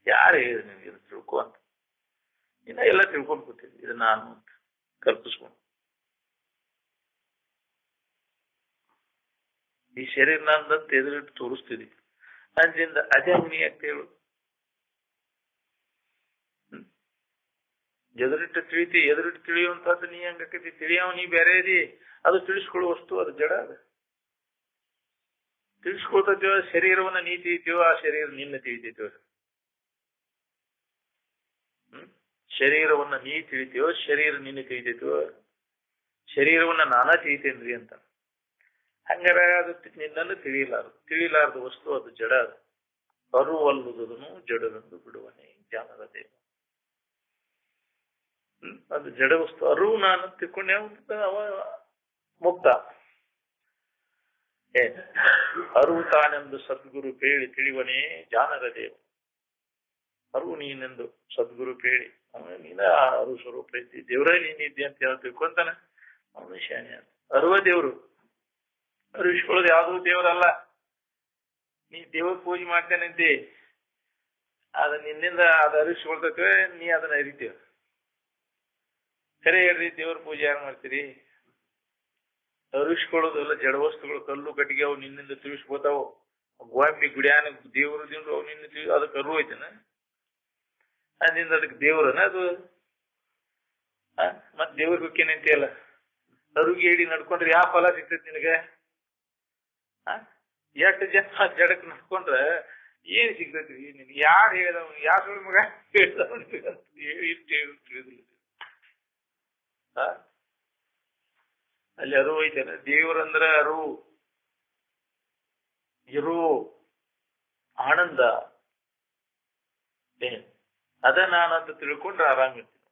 ಯಾರು ಹೇಳಿದ್ರು ನಿನ್ಗೆ ಇದು ತಿಳ್ಕೊ ಅಂತ? ಇನ್ನ ಎಲ್ಲ ತಿಳ್ಕೊಂಡು ಕೂತಿದ್ವಿ, ಇದು ನಾನು ಅಂತ ಕಲ್ಪಿಸ್ಕೊಂಡು. ಈ ಶರೀರ ನಂದಂತ ಎದುರಿಟ್ಟು ತೋರಿಸ್ತಿದ್ವಿ, ಅಂದಿಂದ ಅದೇ ನೀ ಯಾಕೆ ಹೇಳು? ಎದುರಿಟ್ಟು ತಿಳಿತಿ, ಎದುರಿಟ್ಟು ತಿಳಿಯುವಂತಹದ್ದು ನೀ ಹಂಗತಿ. ತಿಳಿಯವ ನೀ ಬೇರೆ ಇದಿ, ಅದು ತಿಳಿಸ್ಕೊಳ್ಳೋ ವಸ್ತು, ಅದು ಜಡ. ಅದು ತಿಳಿಸ್ಕೊಳ್ತೀವ. ಶರೀರವನ್ನ ನೀ ತಿಳಿತೀವೋ, ಆ ಶರೀರ ನಿನ್ನ ತಿಳಿತೈತಿವ? ಶರೀರವನ್ನ ನೀ ತಿಳಿತೀವೋ, ಶರೀರ ನಿನ್ನ ತಿಳಿತೈತಿವೋ? ಶರೀರವನ್ನ ನಾನಾ ತಿಳಿತೇನ್ರಿ ಅಂತ. ಹಂಗಾರೆ ಅದು ನಿನ್ನನ್ನು ತಿಳಿಲಾರದು ವಸ್ತು, ಅದು ಜಡ. ಅದು ಅರುವಲ್ಲುದನು ಜಡವೆಂದು ಬಿಡುವನೆ ಜ್ಞಾನದ ದೇವ. ಅದು ಜಡ ವಸ್ತು. ಅರಿವು ನಾನು ತಿಳ್ಕೊಂಡೆ ಅವ ಮುಕ್ತ. ಅರಿವು ತಾನೆಂದು ಸದ್ಗುರು ಪೇಳಿ ತಿಳಿವನೇ ಜಾನರ ದೇವ. ಅರಿವು ನೀನೆಂದು ಸದ್ಗುರು ಪೇಳಿ, ನೀನ ಅರಿವು ಸ್ವರೂಪ ಐತಿ, ದೇವ್ರ ನೀನಿದ್ದೆ ಅಂತ ಹೇಳಿ ತಿಳ್ಕೊಂತಾನ ಅವನು ಶಾನೆ ಅಂತ. ಅರಿವ ದೇವ್ರು. ಅರಿವಿಸ್ಕೊಳ್ಳೋದು ಯಾವ್ದು ದೇವ್ರಲ್ಲ. ನೀ ದೇವ್ರ ಪೂಜೆ ಮಾಡ್ತೇನಂತಿ, ಅದ ನಿನ್ನಿಂದ ಅದು ಅರಿವಿಸ್ಕೊಳ್ತೇವೆ, ನೀ ಅದನ್ನ ಅರಿತೀವ. ಸರಿ ಹೇಳ್ರಿ, ದೇವ್ರ ಪೂಜೆ ಯಾರು ಮಾಡ್ತೀರಿ? ಅರಿವಿಸ್ಕೊಳ್ಳೋದಲ್ಲ ಜಡ ವಸ್ತುಗಳು, ಕಲ್ಲು ಕಟ್ಟಿಗೆ ಅವು ನಿನ್ನಿಂದ ತಿಳಿಸ್ಕೋತಾವ. ಗೋಂಬಿ ಗುಡಿಯಾನ ದೇವ್ರು ದಿಂಡು ಅವು ನಿನ್ನ ಅದಕ್ಕೆ ಅರಿವು ಐತನ? ಅದಿಂದ ಅದಕ್ಕೆ ದೇವ್ರನ ಅದು? ಮತ್ ದೇವ್ರ ಬೇಕೇನಂತೆಯಲ್ಲ. ಅರುಗಿ ಹೇಳಿ ನಡ್ಕೊಂಡ್ರೆ ಯಾವ ಫಲ ಸಿಗ್ತೈತಿ ನಿನಗೆ? ಎಷ್ಟು ಜನ ಜಡಕ್ ನಡ್ಕೊಂಡ್ರ ಏನ್ ಸಿಗ್ತೈತಿ ನಿನ್ಗೆ? ಯಾರು ಹೇಳ್ದವ್? ಯಾರು ಮಗ ಹೇಳ್ದವ್? ತಿಳಿದಿಲ್ಲ. ಅಲ್ಲಿ ಅರಿವು ಐತೇನ? ದೇವ್ರಂದ್ರ ಅರಿವು, ಇರು, ಆನಂದ. ಅದ ನಾನಂತ ತಿಳ್ಕೊಂಡ್ರೆ ಆರಾಮ ಇರ್ತೀನಿ.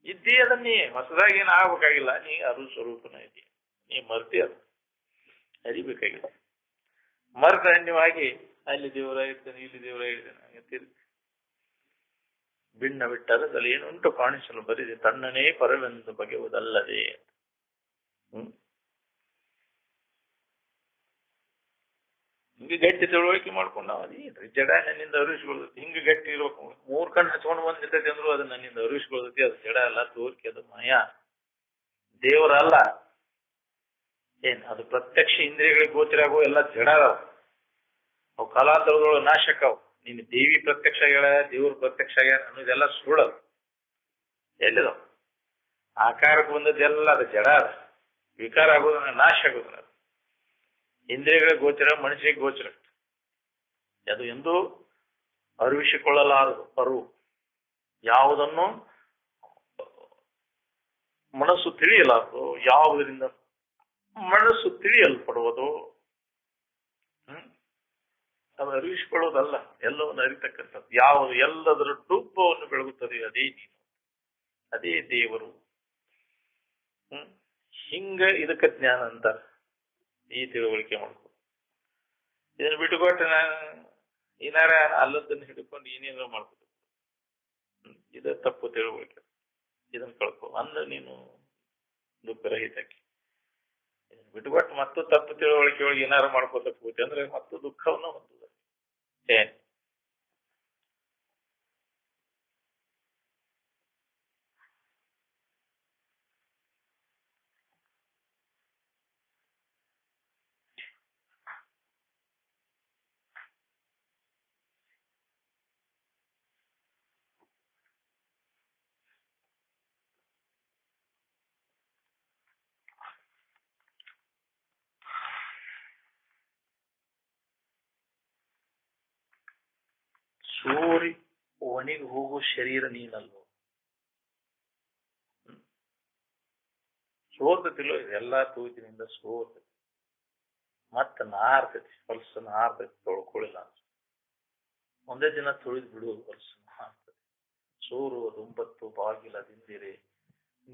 ಇದ್ದೇ ಅದನ್ನೇ, ಹೊಸದಾಗಿ ಏನ್ ಆಗ್ಬೇಕಾಗಿಲ್ಲ. ನೀ ಅರಿವು ಸ್ವರೂಪನ ಇದ್ದೀಯ, ನೀ ಮರ್ತಿ ಅದು ಅರಿಬೇಕಾಗಿಲ್ಲ. ಮರ್ತ ಅನ್ಯವಾಗಿ ಅಲ್ಲಿ ದೇವರ ಇರ್ತೇನೆ, ಇಲ್ಲಿ ದೇವರ ಇರ್ತೇನೆ ಅಂತಿರ್ತಿ. ಭಿನ್ನ ಬಿಟ್ಟದಲ್ಲಿ ಏನುಂಟು ಕಾಣಿಸಲು ಬರಿದೆ, ತಣ್ಣನೇ ಪರವೆಂದು ಬಗೆಯುವುದಲ್ಲದೆ. ಹಿಂಗೆ ಗಟ್ಟಿ ತಿಳುವಳಿಕೆ ಮಾಡ್ಕೊಂಡು ನಾವು ಅದೇನ್ರಿ ಜಡ ನನ್ನಿಂದ ಅರಿವಿಸ್ಕೊಳ್ತೈತಿ, ಹಿಂಗೆ ಗಟ್ಟಿ ಇರ್ಬೇಕು. 3 ಕಣ್ಣು ಹಚ್ಕೊಂಡು ಬಂದಿರ್ತೈತಿ ಅಂದ್ರು ಅದು ನನ್ನಿಂದ ಅರಿವಿಸ್ಕೊಳ್ತೈತಿ. ಅದು ಜಡ ಅಲ್ಲ, ತೋರಿಕೆ, ಅದು ಮಯ, ದೇವರಲ್ಲ. ಅದು ಪ್ರತ್ಯಕ್ಷ ಇಂದ್ರಿಯಗಳಿಗೆ ಗೋಚರ ಆಗೋ ಎಲ್ಲ ಜಡ ಅದಾವ. ಅವು ಕಾಲಾಂತರದೊಳಗೆ ನಾಶಕ್ಕವು. ನೀನು ದೇವಿ ಪ್ರತ್ಯಕ್ಷ ಆಗ್ಯಾಳ, ದೇವ್ರ ಪ್ರತ್ಯಕ್ಷ ಆಗ್ಯಾರ ಅನ್ನೋದೆಲ್ಲ ಸುಳ್ಳದು. ಎಲ್ಲಿದಾವ? ಆಕಾರಕ್ಕೆ ಬಂದದ್ದೆಲ್ಲ ಅದು ಜಡ. ಅದ ವಿಕಾರ ಆಗೋದನ್ನ, ನಾಶ ಆಗೋದನ್ನ. ಇಂದ್ರಿಯಗಳಿಗೆ ಗೋಚರ, ಮನುಷ್ಯರಿಗೆ ಗೋಚರ. ಅದು ಎಂದೂ ಅರಿವಿಸಿಕೊಳ್ಳಲಾರದು. ಅರಿವು ಯಾವುದನ್ನು ಮನಸ್ಸು ತಿಳಿಯಲಾರದು. ಯಾವುದರಿಂದ ಮನಸ್ಸು ತಿಳಿಯಲ್ಪಡುವುದು? ಅದು ಅರಿವಿಸಿಕೊಳ್ಳುವುದಲ್ಲ, ಎಲ್ಲವನ್ನು ಅರಿತಕ್ಕಂಥದ್ದು. ಯಾವುದು ಎಲ್ಲದರ ರೂಪವನ್ನು ಬೆಳಗುತ್ತದೆ ಅದೇ ನೀನು, ಅದೇ ದೇವರು. ಹಿಂಗ ಇದಕ್ಕೆ ಜ್ಞಾನ ಅಂತಾರ. ಈ ತಿಳುವಳಿಕೆ ಮಾಡ್ಕೊ. ಇದನ್ನ ಬಿಟ್ಟುಕೊಟ್ಟು ನಾನು ಏನಾರ ಅಲ್ಲದನ್ನು ಹಿಡ್ಕೊಂಡು ಏನೇನೋ ಮಾಡ್ಕೋತ ಇದ ತಪ್ಪು ತಿಳುವಳಿಕೆ. ಇದನ್ನ ಕಳ್ಕೊ ಅಂದ್ರೆ ನೀನು ದುಃಖರಹಿತಕ್ಕೆ. ಇದನ್ನ ಬಿಟ್ಟುಕೊಟ್ಟು ಮತ್ತು ತಪ್ಪು ತಿಳುವಳಿಕೆ ಒಳಗೆ ಏನಾರು ಮಾಡ್ಕೋತ ಕೂತಿ ಅಂದ್ರೆ ಮತ್ತು ದುಃಖವನ್ನು ಹೊಂದುದ. ಏನ್ ಸೋರಿ ಒಣಗಿ ಹೋಗೋ ಶರೀರ ನೀನಲ್ವೋ. ಸೋರ್ತತಿಲ್ಲೋ, ಇದೆಲ್ಲಾ ತೂತಿನಿಂದ ಸೋರ್ತತಿ. ಮತ್ತ ನಾರ್ತತಿ, ಹೊಲಸ ನಾರ್ತತಿ, ತೊಳ್ಕೊಳ್ಳಿಲ್ಲ ಅಂತ ಒಂದೇ ದಿನ ತೊಳೆದು ಬಿಡುವುದು, ಹೊಲಸ ನಾರ್ತತಿ. ಸೋರುವುದು 9 ಬಾಗಿಲದಿಂದಿರೆ,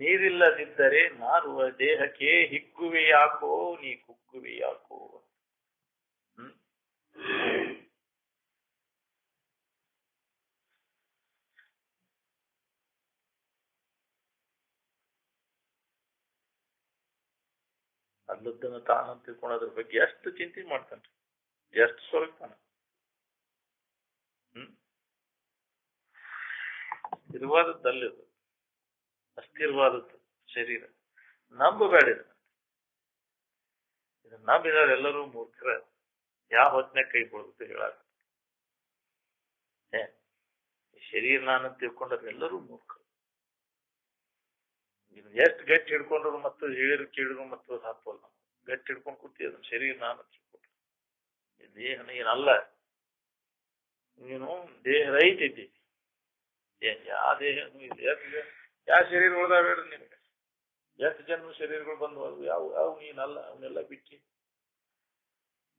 ನೀರಿಲ್ಲದಿದ್ದರೆ ನಾರುವ ದೇಹಕ್ಕೆ ಹಿಗ್ಗುವೆ ಯಾಕೋ ನೀ ಕುಗ್ಗುವೆ ಯಾಕೋ. ಅಲ್ಲದನ್ನು ತಾನಂತ ತಿಳ್ಕೊಳ್ಳೋದ್ರ ಬಗ್ಗೆ ಎಷ್ಟು ಚಿಂತೆ ಮಾಡ್ತಾನೆ, ಎಷ್ಟು ಸೊರಗ್ತಾನ. ಸ್ಥಿರವಾದದ್ದಲ್ಲಿದು, ಅಸ್ಥಿರವಾದದ್ದು ಶರೀರ. ನಂಬಬೇಡ ಇದನ್ನ ನಂಬಿದವರೆಲ್ಲರೂ ಮೂರ್ಖರ. ಯಾವ ಹೊತ್ತಿನ ಕೈ ಕೊಡುತ್ತೆ ಹೇಳಾಕ? ಶರೀರ ನಾನಂತ ತಿಳ್ಕೊಂಡ್ರೆ ಎಲ್ಲರೂ ಮೂರ್ಖರು. ಎಷ್ಟು ಗಟ್ಟಿ ಹಿಡ್ಕೊಂಡ್ರು ಮತ್ತು ಹೇಳಿದ್ರು ಕೇಳಿದ್ರು ಮತ್ತು ಹಾಕೋಲ್ಲ. ಗಟ್ಟಿ ಹಿಡ್ಕೊಂಡು ಕೂತಿ ಅದನ್ನ ಶರೀರ ನಾನು ತಿಳ್ಕೊಂಡ್ರು. ದೇಹನ ಏನಲ್ಲ, ನೀನು ದೇಹ ರಹಿತ ಇದ್ದೀವಿ. ಯಾವ ದೇಹನೂ ಇದೆ? ಯಾವ ಶರೀರ ಉಳ್ದಾವ ಹೇಳ್ರಿ ನಿನಗೆ? ಎಷ್ಟು ಜನ್ಮ ಶರೀರಗಳು ಬಂದು ಯಾವ ಅವು ನೀನಲ್ಲ, ಅವನ್ನೆಲ್ಲ ಬಿಟ್ಟು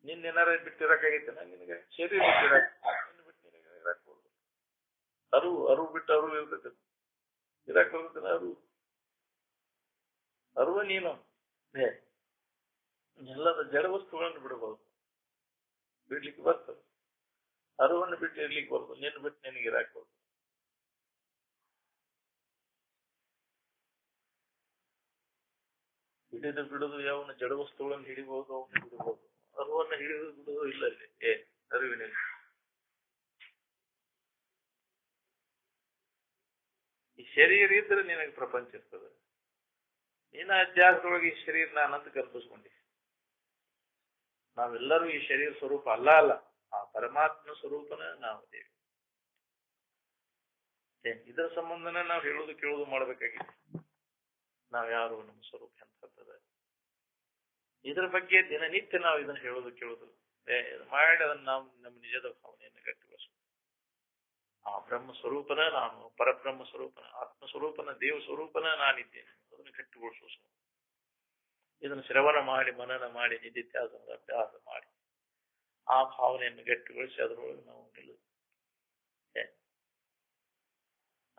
ನಿನ್ನೇನಾರ ಬಿಟ್ಟಿರಕಾಗೈತೆನ ನಿನಗೆ? ಶರೀರ ಬಿಟ್ಟಿರಕ್ ಬಿಟ್ಟು ನಿನಗೆ ಇರಾಕ್ಬೋದು. ಅರು ಬಿಟ್ಟು ಅರು ಇರ್ತೈತೆ, ಇರಾಕ್ ಬರ್ತೇನೆ ಅರು ಅರುವ ನೀನು. ಎಲ್ಲದ ಜಡ ವಸ್ತುಗಳನ್ನು ಬಿಡಬಹುದು, ಬಿಡ್ಲಿಕ್ಕೆ ಬರ್ತದೆ. ಅರುವನ್ನು ಬಿಟ್ಟು ಇರ್ಲಿಕ್ಕೆ ಬರ್ಬೋದು, ನಿನ್ನ ಬಿಟ್ಟು ನಿನಗೆ ಇರಾಕ್ಬೋದು. ಹಿಡಿದು ಬಿಡುದು ಯಾವನ್ನ ಜಡ ವಸ್ತುಗಳನ್ನು ಹಿಡಿಬಹುದು, ಅವನ್ನ ಬಿಡಬಹುದು. ಅರುವನ್ನು ಹಿಡಿದು ಬಿಡುವುದು ಇಲ್ಲ ಇಲ್ಲಿ. ಅರಿವಿನಲ್ಲಿ ಈ ಶರೀರ ಇದ್ರೆ ನಿನಗೆ ಪ್ರಪಂಚ ಇರ್ತದೆ. ನೀನ ಅಧ್ಯಾಸದೊಳಗೆ ಈ ಶರೀರ ನಾನಂತ ಕಲ್ಪಿಸ್ಕೊಂಡಿ. ನಾವೆಲ್ಲರೂ ಈ ಶರೀರ ಸ್ವರೂಪ ಅಲ್ಲ, ಆ ಪರಮಾತ್ಮ ಸ್ವರೂಪನ ನಾವು ದೇವಿ. ಇದರ ಸಂಬಂಧನ ನಾವು ಹೇಳುದು ಕೇಳುದು ಮಾಡ್ಬೇಕಾಗಿದೆ. ನಾವ್ ಯಾರು, ನಮ್ಮ ಸ್ವರೂಪ ಎಂತದ, ಇದ್ರ ಬಗ್ಗೆ ದಿನನಿತ್ಯ ನಾವು ಇದನ್ನ ಹೇಳುದು ಕೇಳುದು ಮಾಡಿ ಅದನ್ನ ನಾವು ನಮ್ಮ ನಿಜದ ಭಾವನೆಯನ್ನು ಗಟ್ಟಿಗೊಳಿಸ. ಆ ಬ್ರಹ್ಮ ಸ್ವರೂಪನ ನಾನು, ಪರಬ್ರಹ್ಮ ಸ್ವರೂಪನ, ಆತ್ಮ ಸ್ವರೂಪನ, ದೇವ ಸ್ವರೂಪನ ನಾನಿದ್ದೇನೆ, ಅದನ್ನು ಗಟ್ಟಿಗೊಳಿಸುವ. ಇದನ್ನು ಶ್ರವಣ ಮಾಡಿ, ಮನನ ಮಾಡಿ, ನಿಧಿತ್ಯಾಸನದ ಅಭ್ಯಾಸ ಮಾಡಿ ಆ ಭಾವನೆಯನ್ನು ಗಟ್ಟಿಗೊಳಿಸಿ ಅದರೊಳಗೆ ನಾವು ನಿಲ್ಲುದು.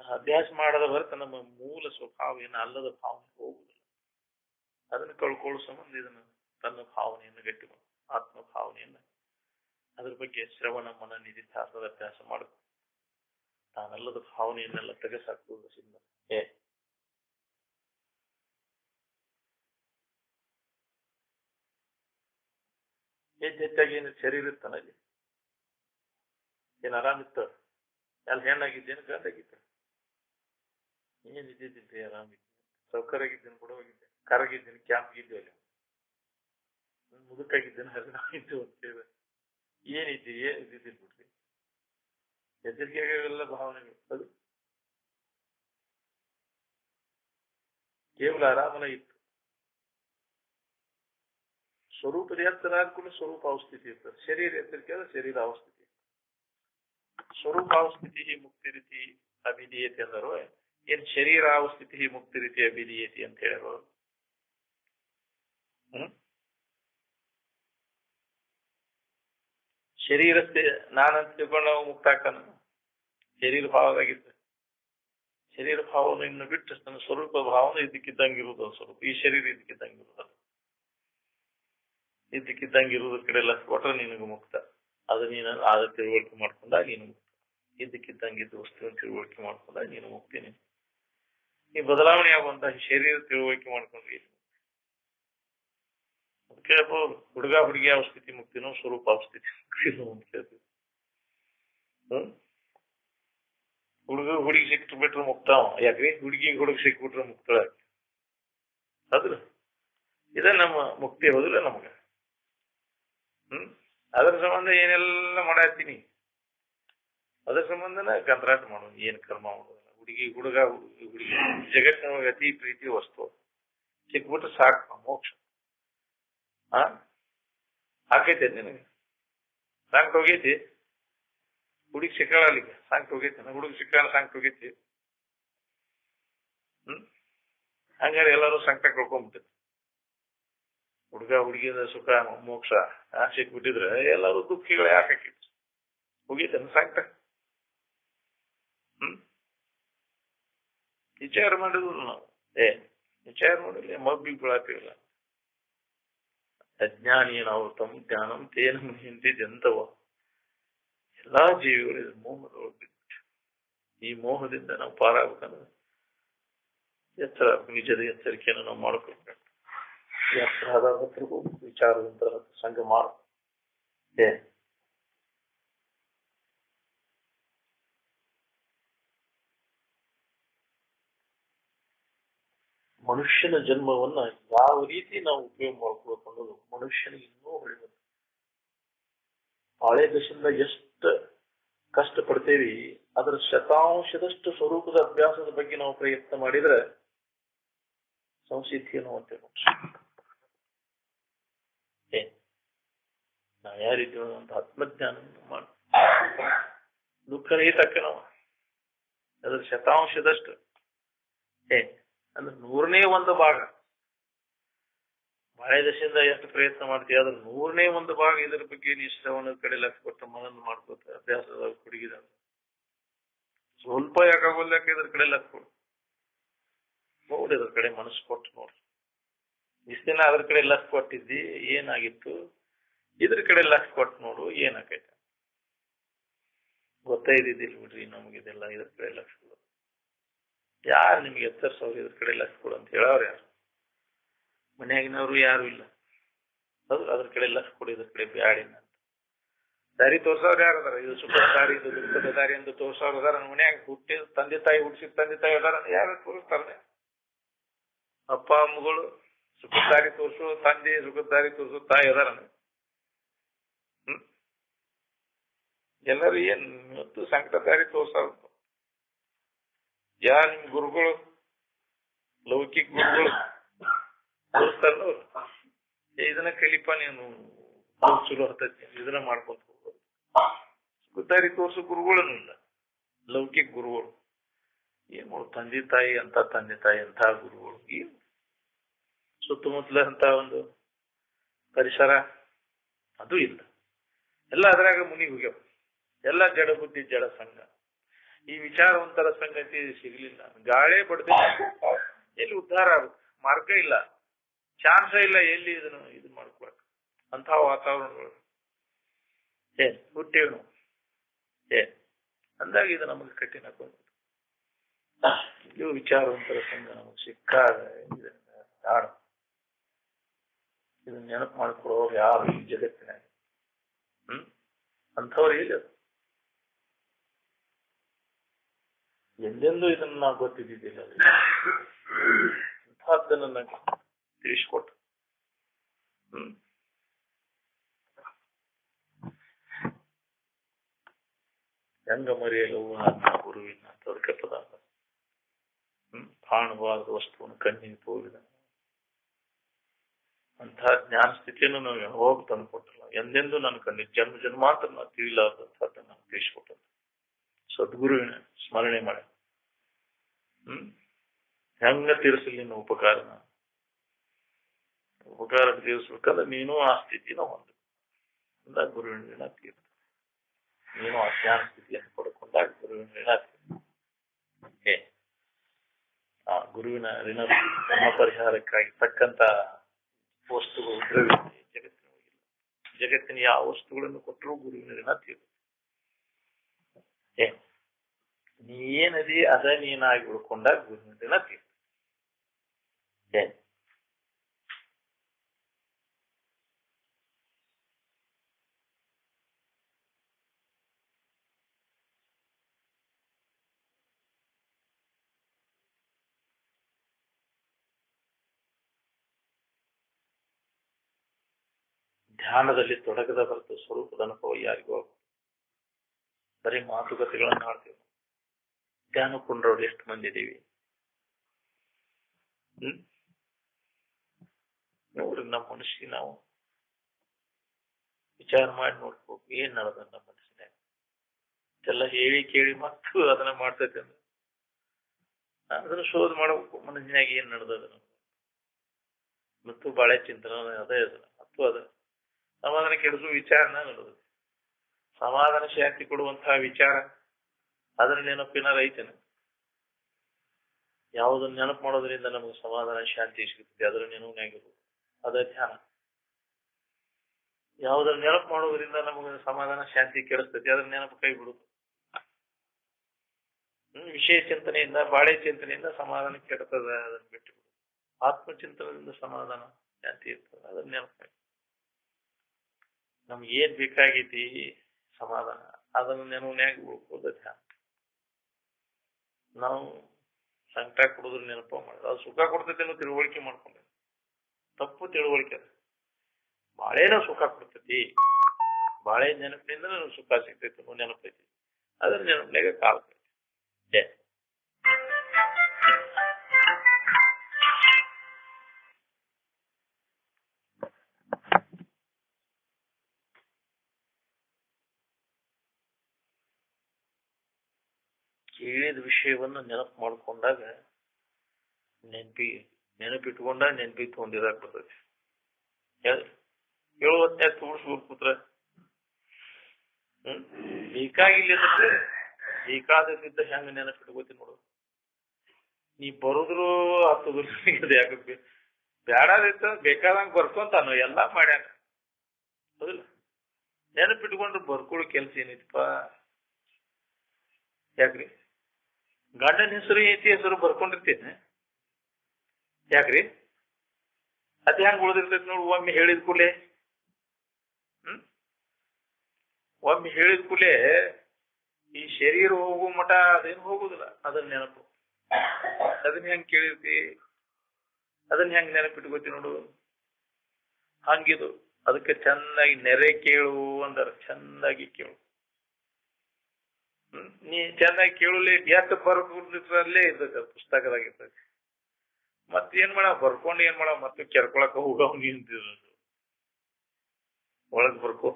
ಅಭ್ಯಾಸ ಮಾಡದ ಹೊರತು ನಮ್ಮ ಮೂಲ ಸ್ವಭಾವ ಏನು ಅಲ್ಲದ ಭಾವನೆ ಹೋಗುವುದಿಲ್ಲ. ಅದನ್ನು ಕಳ್ಕೊಳ್ಳೋ ಸಂಬಂಧ ಇದನ್ನು ತನ್ನ ಭಾವನೆಯನ್ನು ಗಟ್ಟಿಕೊಂಡು ಆತ್ಮ ಭಾವನೆಯನ್ನ ಅದ್ರ ಬಗ್ಗೆ ಶ್ರವಣ ಮನ ನಿಧಿಧ್ಯಾಸದ ಅಭ್ಯಾಸ ಮಾಡಬೇಕು. ತಾನಲ್ಲದ ಭಾವನೆಯನ್ನೆಲ್ಲ ತೆಗೆಸಾಕುವುದು ಸಿಂಹ. ಹೆಚ್ಚಾಗಿ ಏನು ಶರೀರ ಇರ್ತಾನಲ್ಲಿ ಏನ್ ಆರಾಮಿತ್ತ? ಎಲ್ಲ ಹೆಣ್ಣಾಗಿದ್ದೇನು ಗಂಡಾಗಿದ್ದ? ಏನ್ ಇದ್ದಿದ್ದಿಲ್ರಿ, ಆರಾಮಿದ್ದೆ, ಸೌಕರ್ಯಾಗಿದ್ದೇನೆ, ಕೂಡ ಹೋಗಿದ್ದೆ, ಕರಗಿದ್ದೇನೆ, ಕ್ಯಾಂಪ್ಗಿದ್ದೆ, ಅಲ್ಲಿ ಮುದುಕಾಗಿದ್ದೇನೆ, ಹರಿದಾಗಿದ್ದು ಅಂತೇಳಿ ಏನಿದ್ದಿದ್ದಿಲ್ ಬಿಡ್ರಿ. ಹೆದರಿಕೆಗಳೆಲ್ಲ ಭಾವನೆಗಳು. ಅದು ಕೇವಲ ಆರಾಮನ ಇತ್ತು. ಸ್ವರೂಪದ ಎತ್ತರ ಕೂಡ ಸ್ವರೂಪ ಅವಸ್ಥಿತಿ ಇರ್ತದೆ. ಶರೀರ ಎತ್ತರಿಕೆ ಆದ್ರೆ ಶರೀರ ಅವಸ್ಥಿತಿ. ಸ್ವರೂಪ ಅವಸ್ಥಿತಿ ಮುಕ್ತಿ ರೀತಿ ಅಭಿಧೀಯತೆ ಅಂದರು. ಏನ್ ಶರೀರಾವ ಸ್ಥಿತಿ ಮುಕ್ತಿ ರೀತಿಯ ಬಿದಿಯತಿ ಅಂತ ಹೇಳಿರೋ ಶರೀರ ನಾನಂತ ತಿಳ್ಕೊಂಡು ನಾವು ಮುಕ್ತ ಆಗ್ತಾನ ಶರೀರ ಭಾವದಾಗಿದ್ದ ಶರೀರ ಭಾವನ ಇನ್ನು ಬಿಟ್ಟು ನನ್ನ ಸ್ವರೂಪ ಭಾವನೆ ಇದಕ್ಕಿದ್ದಂಗಿರುವುದು ಸ್ವರೂಪ ಈ ಶರೀರ ಇದಕ್ಕಿದ್ದಂಗಿರುವುದಲ್ಲ ಇದಕ್ಕಿದ್ದಂಗಿರುವುದ ಕಡೆ ಎಲ್ಲ ಕೊಟ್ರೆ ನಿನಗೆ ಮುಕ್ತ ಅದು ನೀನು ಆದ ತಿಳುವಳಿಕೆ ಮಾಡ್ಕೊಂಡಾಗ ನೀನು ಮುಕ್ತ ಇದ್ದಕ್ಕಿದ್ದಂಗಿದ್ದು ವಸ್ತುವಿನ ತಿಳುವಳಿಕೆ ಮಾಡ್ಕೊಂಡಾಗ ನೀನು ಮುಕ್ತಿ ನೀನು ಈ ಬದಲಾವಣೆ ಆಗುವಂತಹ ಶರೀರ ತಿಳುವಳಿಕೆ ಮಾಡ್ಕೊಂಡ್ರಿ ಕೇಳ್ಬೋದು ಹುಡುಗ ಹುಡುಗಿ ಯಾವ ಸ್ಥಿತಿ ಮುಕ್ತಿನೋ ಸ್ವರೂಪ ಸ್ಥಿತಿ ಮುಕ್ತಿನೋ ಅಂತ ಕೇಳ್ತೀವಿ ಹುಡುಗ ಹುಡುಗಿ ಸಿಕ್ತು ಬಿಟ್ರೆ ಮುಕ್ತಾವ ಯಾಕ್ರಿ ಹುಡುಗಿ ಹುಡುಗ ಸಿಕ್ಬಿಟ್ರೆ ಮುಕ್ತಳ ಅದ್ರ ಇದ ನಮ್ಮ ಮುಕ್ತಿ ಹೋದಿಲ್ಲ ನಮ್ಗ ಅದ್ರ ಸಂಬಂಧ ಏನೆಲ್ಲ ಮಾಡಾತೀನಿ ಅದ್ರ ಸಂಬಂಧನ ಕಂತ್ರಾಟ ಮಾಡೋದು ಏನ್ ಕರ್ಮ ಮಾಡೋದಿಲ್ಲ ಹುಡುಗಿ ಹುಡುಗ ಹುಡುಗಿ ಜಗತ್ತಿನೊಳಗೆ ಅತಿ ಪ್ರೀತಿ ವಸ್ತು ಸಿಕ್ಬಿಟ್ರೆ ಸಾಕು ಮೋಕ್ಷ ಆಕೈತೆ ನಿನಗೆ ಸಾಂಗ್ ಹೋಗೈತಿ ಹುಡುಗಿ ಸಿಕ್ಕಾಳಿಗೆ ಸಾಂಗ್ ಹೋಗೈತಿ ಹುಡುಗ ಸಿಕ್ಕಾಳ ಸಾಂಗ್ ಹೋಗೈತಿ ಹಂಗಾರೆ ಎಲ್ಲರೂ ಸಂಕಟ ಕಳ್ಕೊಂಡ್ಬಿಟ್ಟೈತಿ ಹುಡುಗ ಹುಡುಗಿದ ಸುಖ ಮೋಕ್ಷ ಸಿಕ್ಬಿಟ್ಟಿದ್ರೆ ಎಲ್ಲರೂ ದುಃಖಿಗಳು ಯಾಕಾಕಿತ್ತು ಹೋಗಿದ್ದೇನೆ ಸಂಕಟ ವಿಚಾರ ಮಾಡಿದ್ರು ನಾವು ವಿಚಾರ ಮಾಡಿಲ್ಲ ಮಬ್ಬಿಗೆ ಬೀಳಾತಿಲ್ಲ ಅಜ್ಞಾನಿಯನಾವು ತಮ್ಮ ಜ್ಞಾನಂ ತೇನ ಹಿಂದಿದ್ದೆಂತವ ಎಲ್ಲಾ ಜೀವಿಗಳು ಮೋಹದೊಳಗೆ ಬಿಟ್ಟು ಈ ಮೋಹದಿಂದ ನಾವು ಪಾರಾಗಬೇಕಂದ್ರೆ ಎಚ್ಚರ ನಿಜದ ಎಚ್ಚರಿಕೆಯನ್ನು ನಾವು ಮಾಡ್ಕೊಳ್ಬೇಕು ಎಚ್ಚರ ಆದಾಗೂ ವಿಚಾರದಿಂದ ಸಂಘ ಮಾಡ ಮನುಷ್ಯನ ಜನ್ಮವನ್ನ ಯಾವ ರೀತಿ ನಾವು ಉಪಯೋಗ ಮಾಡ್ಕೊಳ್ಬೇಕು ಅನ್ನೋದು ಮನುಷ್ಯನಿಗೆ ಇನ್ನೂ ಒಳ್ಳೆಯದು ಹಳೆ ದಶದಿಂದ ಎಷ್ಟು ಕಷ್ಟಪಡ್ತೇವಿ ಅದರ ಶತಾಂಶದಷ್ಟು ಸ್ವರೂಪದ ಅಭ್ಯಾಸದ ಬಗ್ಗೆ ನಾವು ಪ್ರಯತ್ನ ಮಾಡಿದ್ರೆ ಸಂಸಿದ್ಧಿ ಅನ್ನುವಂತೆ ನಾವು ಯಾವ ರೀತಿ ಆತ್ಮಜ್ಞಾನ ಮಾಡಿ ದುಃಖ ರಹಿತಕ್ಕೆ ನಾವು ಅದರ ಶತಾಂಶದಷ್ಟು ಅಂದ್ರೆ 100ನೇ 1 ಭಾಗ ಹಳೆ ದಶೆಯಿಂದ ಎಷ್ಟು ಪ್ರಯತ್ನ ಮಾಡ್ತೀವಿ ಅದ್ರ 100ನೇ 1 ಭಾಗ ಇದರ ಬಗ್ಗೆ ನೀವು ಶ್ರವಣದ ಕಡೆ ಲಕ್ಷ ಕೊಟ್ಟು ಮನನ್ನು ಮಾಡ್ಕೋತ ಅಭ್ಯಾಸದ ಹುಡುಗಿದ ಸ್ವಲ್ಪ ಯಾಕಾಗೋಲ್ಯಾಕ ಇದ್ರ ಕಡೆ ಲಕ್ಷ ಕೊಡು ನೋಡಿ ಅದ್ರ ಕಡೆ ಮನಸ್ಸು ಕೊಟ್ಟು ನೋಡ್ರಿ ಇಷ್ಟ ದಿನ ಅದ್ರ ಕಡೆ ಲಕ್ಷ ಕೊಟ್ಟಿದ್ದಿ ಏನಾಗಿತ್ತು ಇದ್ರ ಕಡೆ ಲಕ್ಷ ಕೊಟ್ಟು ನೋಡು ಏನಾಕೈತೆ ಗೊತ್ತಾಯ್ದಿದ್ದಿಲ್ಲ ಬಿಡ್ರಿ ನಮಗಿದೆಲ್ಲ ಇದ್ರ ಕಡೆ ಲಕ್ಷ ಕೊಡು ಯಾರು ನಿಮ್ಗೆ ಎತ್ತರಿಸೋರು ಇದ್ರ ಕಡೆ ಲಕ್ಷ ಕೊಡು ಅಂತ ಹೇಳವ್ರು ಯಾರು ಮನೆಯಾಗಿನವರು ಯಾರು ಇಲ್ಲ ಅದು ಅದ್ರ ಕಡೆ ಲಕ್ಷ ಕೊಡು ಇದ್ರ ಕಡೆ ಬ್ಯಾಡಿನ ಅಂತ ದಾರಿ ತೋರ್ಸವ್ರು ಯಾರು ಅದಾರ ಇದು ಸುಖದ ದಾರಿ ಇದು ದುಃಖದ ದಾರಿ ಎಂದು ತೋರ್ಸವ್ರು ಅದಾರ ಮನ್ಯಾಗ ಹುಟ್ಟಿ ತಂದೆ ತಾಯಿ ಹುಡ್ಸಿದ ತಂದೆ ತಾಯಿ ಅದಾರ ಯಾರು ತೋರಿಸ್ತಾರೆ ಅಪ್ಪ ಅಮ್ಮಗಳು ಸುಖದ ದಾರಿ ತೋರ್ಸು ತಂದೆ ಸುಖದ ದಾರಿ ತೋರ್ಸು ತಾಯಿ ಅದಾರ ಎಲ್ಲರೂ ಏನ್ ಇವತ್ತು ಸಂಕಟ ದಾರಿ ತೋರ್ಸಾರ ಯಾರ ನಿಮ್ ಗುರುಗಳು ಲೌಕಿಕ ಗುರುಗಳು ತೋರಿಸ್ತಾರ ಇದನ್ನ ಕಲಿಪ ನೀನು ಚಲೋ ಹತ್ತೈತಿ ಇದನ್ನ ಮಾಡ್ಕೊಂತ ಹೋಗೋದು ಸುಖದಾರಿ ತೋರ್ಸೋ ಗುರುಗಳೂ ಇಲ್ಲ ಲೌಕಿಕ ಗುರುಗಳು ಏನ್ ಮಾಡು ತಂದೆ ತಾಯಿ ಅಂತ ಗುರುಗಳು ಏನು ಸುತ್ತಮುತ್ತಲ ಅಂತ ಒಂದು ಪರಿಸರ ಅದು ಇಲ್ಲ ಎಲ್ಲ ಅದ್ರಾಗ ಮುನಿಗೆ ಹೋಗ್ಯಾವ ಎಲ್ಲ ಜಡ ಬುದ್ಧಿ ಜಡ ಸಂಘ ಈ ವಿಚಾರವಂತರ ಸಂಗತಿ ಸಿಗ್ಲಿಲ್ಲ ಗಾಳಿ ಬಡ್ದಿಲ್ಲ ಎಲ್ಲಿ ಉದ್ಧಾರ ಆಗುತ್ತೆ ಮಾರ್ಗ ಇಲ್ಲ ಚಾನ್ಸ ಇಲ್ಲ ಎಲ್ಲಿ ಇದನ್ನು ಇದು ಮಾಡ್ಕೊಳಕ್ ಅಂತ ವಾತಾವರಣಗಳು ಹುಟ್ಟೇವನು ಅಂದಾಗ ಇದು ನಮಗೆ ಕಠಿಣ ಇದು ವಿಚಾರವಂತರ ಸಂಘ ನಮಗೆ ಸಿಕ್ಕಾಗ ಇದನ್ನ ನೆನಪು ಮಾಡ್ಕೊಳ್ಳೋರು ಯಾರು ಈ ಜಗತ್ತಿನಾಗ ಅಂಥವ್ರು ಇಲ್ಲ ಎಂದೆಂದೂ ಇದನ್ನ ನಾವು ಗೊತ್ತಿದ್ದಿದ್ದಿಲ್ಲ ಅಂಥದ್ದನ್ನು ನನಗೆ ತಿಳಿಸ್ಕೊಟ್ಟು ಹೆಂಗ ಮರೆಯಲು ನನ್ನ ಗುರುವಿನ ತರ್ಕ ಪದಾರ್ಥ ಕಾಣಬಾರದು ವಸ್ತುವನ್ನು ಕಣ್ಣಿಗೆ ತೋರಿದ ಅಂತಹ ಜ್ಞಾನ ಸ್ಥಿತಿಯನ್ನು ನಾವು ಹೋಗಿ ತಂದು ಕೊಟ್ಟಲ್ಲ ಎಂದೆಂದೂ ನನ್ನ ಕಣ್ಣಿಗೆ ಜನ್ಮಾಂತರ ನಾವು ತಿಳಿಲಾರ್ದಂಥದ್ದನ್ನು ತಿಳಿಸ್ಕೊಟ್ಟದ್ದು ಸದ್ಗುರುವಿನ ಸ್ಮರಣೆ ಮಾಡಿ ಹ್ಮ್ ಹೆಂಗ ತೀರಿಸಲಿ ನಿನ್ನ ಉಪಕಾರನ? ಉಪಕಾರ ತೀರಿಸ್ಬೇಕಂದ್ರೆ ನೀನು ಆ ಸ್ಥಿತಿನ ಹೊಂದ ಗುರುವಿನ ಋಣ ತೀರ್ಥ. ನೀನು ಅಜ್ಞಾನ ಸ್ಥಿತಿಯನ್ನು ಪಡ್ಕೊಂಡಾಗ ಗುರುವಿನ ಋಣ ತೀರ್ಥ. ಆ ಗುರುವಿನ ಋಣ ಪರಿಹಾರಕ್ಕಾಗಿ ತಕ್ಕಂತ ವಸ್ತುಗಳು ದ್ರವ್ಯ ಜಗತ್ತಿನೊಳಗಿಲ್ಲ. ಜಗತ್ತಿನ ಯಾವ ವಸ್ತುಗಳನ್ನು ಕೊಟ್ಟರೂ ಗುರುವಿನ ಋಣ ತೀರ್ಥ. ನೀ ಏನದಿ ಅದ ನೀನಾಗಿ ಉಳ್ಕೊಂಡಾಗ ಗುರುವಿನ ಋಣ ತೀರ್ಥ. ಧ್ಯಾನದಲ್ಲಿ ತೊಡಗದ ಹೊರತು ಸ್ವರೂಪದ ಅನುಭವ ಯಾರಿಗೂ ಬರೀ ಮಾತುಕತೆಗಳನ್ನ ಆಡ್ತೀವಿ. ಧ್ಯಾನ ಕೊಂಡ್ರವ್ರು ಎಷ್ಟು ಮಂದಿ ಇದೀವಿ? ನೋಡ್ರಿ, ನಮ್ಮ ಮನುಷ್ಯ ನಾವು ವಿಚಾರ ಮಾಡಿ ನೋಡ್ಬೇಕು, ಏನ್ ನಡೆದ ನಮ್ಮ ಮನಸ್ಸಿನಾಗ. ಎಲ್ಲ ಹೇಳಿ ಕೇಳಿ ಮತ್ತು ಅದನ್ನ ಮಾಡ್ತೈತೆ ಅಂದ್ರೆ ಅದನ್ನ ಶೋಧ ಮಾಡಬೇಕು. ಮನಸ್ಸಿನಾಗ ಏನ್ ನಡೆದದ ಮತ್ತು ಬಾಳೆ ಚಿಂತನ ಅದೇ ಅದ ಮತ್ತು ಅದ ಸಮಾಧಾನ ಕೆಡಿಸುವ ವಿಚಾರನ ನಡೆದ. ಸಮಾಧಾನ ಶಾಂತಿ ಕೊಡುವಂತಹ ವಿಚಾರ ಅದರ ನೆನಪಿನಾರ ಐತೇನ? ಯಾವುದನ್ನ ನೆನಪು ಮಾಡೋದ್ರಿಂದ ನಮಗೆ ಸಮಾಧಾನ ಶಾಂತಿ ಸಿಗ್ತದೆ ಅದರ ನೆನಪಿನಾಗಿರ್ಬೋದು, ಅದ ಧ್ಯಾನ. ಯಾವುದನ್ನ ನೆನಪು ಮಾಡೋದ್ರಿಂದ ನಮಗೆ ಸಮಾಧಾನ ಶಾಂತಿ ಕೆಡಿಸ್ತೈತಿ ಅದರ ನೆನಪು ಕೈ ಬಿಡುದು. ವಿಷಯ ಚಿಂತನೆಯಿಂದ ಬಾಳೆ ಚಿಂತನೆಯಿಂದ ಸಮಾಧಾನ ಕೆಡ್ತದ, ಅದನ್ನ ಬಿಟ್ಟು ಬಿಡುದು. ಆತ್ಮಚಿಂತನದಿಂದ ಸಮಾಧಾನ ಶಾಂತಿ ಇರ್ತದೆ, ಅದನ್ನ ನೆನಪು. ನಮ್ಗೆ ಏನ್ ಬೇಕಾಗೈತಿ ಸಮಾಧಾನ, ಅದನ್ನ ನೆನಪಿನಾಗ ಉಳ್ಕೋದ ಧ್ಯಾನ. ನಾವು ಸಂಕಟ ಕೊಡೋದ್ರ ನೆನಪ ಮಾಡೋದು, ಅದು ಸುಖ ಕೊಡ್ತೈತಿ ಅನ್ನೋ ತಿಳುವಳಿಕೆ ಮಾಡ್ಕೊಂಡೆ ತಪ್ಪು ತಿಳುವಳಿಕೆ. ಅದು ಬಾಳೆನೂ ಸುಖ ಕೊಡ್ತೈತಿ, ಬಾಳೆ ನೆನಪಿನಿಂದ ಸುಖ ಸಿಗ್ತೈತಿ ಅನ್ನೋ ನೆನಪೈತಿ, ಅದ್ರ ನೆನಪಿನಾಗ ಕಾಲ್ತೈತಿ. ಕೇಳಿದ ವಿಷಯವನ್ನು ನೆನಪು ಮಾಡ್ಕೊಂಡಾಗ ನೆನಪಿಟ್ಕೊಂಡಾಗ ನೆನಪಿ ತಗೊಂಡಿರಾಕ್ ಬರ್ತೈತಿ. ಹೇಳುವತ್ನ್ಯಾಗ ತೋರಿಸ್ಬೇಕು ಕೂತ್ರ ಬೇಕಾಗಿಲ್ಲ, ಬೇಕಾದದ್ದಿದ್ದ ಹೆಂಗ ನೆನಪಿಟ್ಕೋತಿ ನೋಡು. ನೀ ಬರುದ್ರು ಹತ್ತುದ್ರು ಯಾಕ ಬ್ಯಾಡದಿತ್ತ ಬೇಕಾದಂಗ ಬರ್ಕೊಂತಾನು ಎಲ್ಲಾ ಮಾಡ್ಯಾನ. ಹೌದಿಲ್ಲ? ನೆನಪಿಟ್ಕೊಂಡ್ರೆ ಬರ್ಕೊಳ್ ಕೆಲ್ಸ ಏನೈತಿಪ್ಪ? ಯಾಕ್ರಿ? ಗಂಡನ ಹೆಸರು ಐತಿ, ಹೆಸರು ಬರ್ಕೊಂಡಿರ್ತೇನೆ ಯಾಕ್ರಿ? ಅದ್ ಹೆಂಗ್ ಉಳಿದಿರ್ತೈತಿ ನೋಡು. ಒಮ್ಮೆ ಹೇಳಿದ ಕೂಡಲೇ ಒಮ್ಮೆ ಹೇಳಿದ ಕೂಡಲೇ ಈ ಶರೀರ ಹೋಗೋ ಮಠ ಅದೇನು ಹೋಗುದಿಲ್ಲ. ಅದನ್ನ ನೆನಪು, ಅದನ್ನ ಹೆಂಗ್ ಕೇಳಿರ್ತಿ, ಅದನ್ನ ಹೆಂಗ್ ನೆನಪಿಟ್ಕೋತಿ ನೋಡು. ಹಂಗಿದು ಅದಕ್ಕೆ ಚೆನ್ನಾಗಿ ನೆರೆ ಕೇಳು ಅಂದಾರ. ಚೆನ್ನಾಗಿ ಕೇಳು. ನೀ ಚೆನ್ನಾಗಿ ಕೇಳಲಿ ಎಷ್ಟು ಬರ್ಕೊಂಡ್ರಲ್ಲೇ ಇರ್ತೈತೆ ಪುಸ್ತಕದಾಗಿರ್ತೈತಿ. ಮತ್ತೇನ್ ಮಾಡ ಬರ್ಕೊಂಡು ಏನ್ ಮಾಡ ಮತ್ತೆ ಕೆರ್ಕೊಳಕ ಹೋಗವ್ ನಿಂತ ಒಳಗ್ ಬರ್ಕೋ.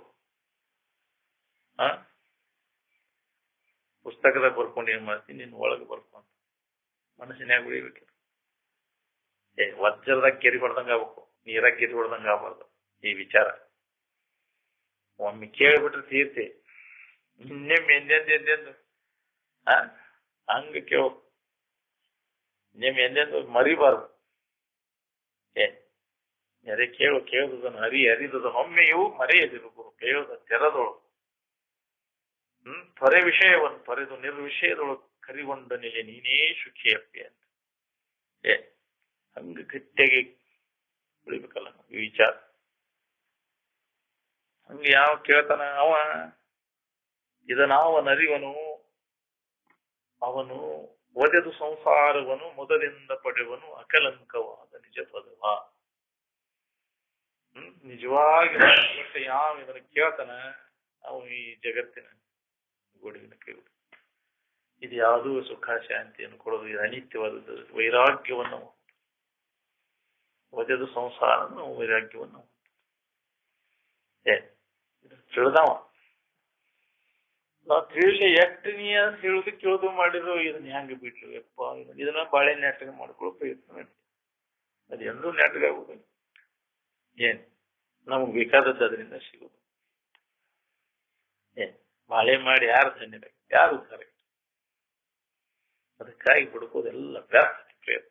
ಪುಸ್ತಕದಾಗ ಬರ್ಕೊಂಡು ಏನ್ ಮಾಡ್ತೀನಿ, ನೀನ್ ಒಳಗ್ ಬರ್ಕೊಂತ ಮನಸ್ಸಿನ್ಯಾಗ ಉಳಿಬೇಕು. ವಜ್ರದಾಗ ಕೆರಿ ಹೊಡ್ದಂಗ ಆಗ್ಬೇಕು, ನೀರಾಗ ಕೆರಿ ಹೊಡ್ದಂಗ ಆಗ್ಬಾರ್ದು ಈ ವಿಚಾರ. ಒಮ್ಮೆ ಕೇಳ್ಬಿಟ್ರೆ ತೀರ್ತಿ, ಇನ್ನೊಮ್ಮೆ ಎಂದೆಂದು ಹಂಗ ಕೇಳು. ನಿಮ್ ಎಂದೆಂದು ಮರಿಬಾರ್ದು. ನೆರೆ ಕೇಳುದನ್ನು ಹರಿದದ ಒಮ್ಮೆಯೂ ಮರೆಯದಿರು ಗುರು ಕೇಳುದ ತೆರದೊಳು. ತೊರೆ ವಿಷಯವನ್ನು ತೊರೆದು ನಿರ್ವಿಷಯದೊಳಗೆ ಕರಿಗೊಂಡ ನೆಲೆ ನೀನೇ ಸುಖಿಯಪ್ಪೆ ಅಂತ. ಹಂಗ ಗಟ್ಟಿಯಾಗಿ ಉಳಿಬೇಕಲ್ಲ ಈ ವಿಚಾರ. ಹಂಗ ಯಾವ ಕೇಳ್ತಾನ ಅವ, ಇದನಾವನರಿವನು ಅವನು ಒದೆದು ಸಂಸಾರವನು ಮೊದಲಿಂದ ಪಡೆವನು ಅಕಲಂಕವಾದ ನಿಜ ಪದವ. ನಿಜವಾಗಿ ಯಾವ ಇದನ್ನು ಕೇಳ್ತಾನ ಅವನು ಈ ಜಗತ್ತಿನ ಗೋಡಿನ ಕೇಳು. ಇದು ಯಾವುದೂ ಸುಖ ಶಾಂತಿಯನ್ನು ಕೊಡೋದು, ಇದು ಅನಿತ್ಯವಾದದ್ದು. ವೈರಾಗ್ಯವನ್ನು ಒದೆದು ಸಂಸಾರ ವೈರಾಗ್ಯವನ್ನು ತಿಳಿದವ. ನಾವು ತಿಳಿಲಿ ಎಷ್ಟು ನೀ ಅಂತ ಹೇಳುದು ಕೇಳುದು ಮಾಡಿದ್ರು ಇದನ್ನ ಹೆಂಗೆ ಬಿಟ್ಲು ಯಪ್ಪ ಇದನ್ನ ಬಾಳೆ ನೆಟ್ಟಗೆ ಮಾಡ್ಕೊಳ್ಳೋ ಪ್ರಯತ್ನ ಮಾಡಿ ಅದು ಎಂದೂ ನೆಟ್ಟಗಾಗುದು ಏನ್ ನಮಗ್ ಬೇಕಾದದ್ದು ಅದರಿಂದ ಸಿಗುದು ಏನ್ ಬಾಳೆ ಮಾಡಿ ಯಾರು ಧನ್ಯರಾಗಿ ಯಾರು ಉದ್ಧಾರ ಅದಕ್ಕಾಗಿ ಬಿಡ್ಕೋದೆಲ್ಲ ವ್ಯರ್ಥ ಪ್ರಯತ್ನ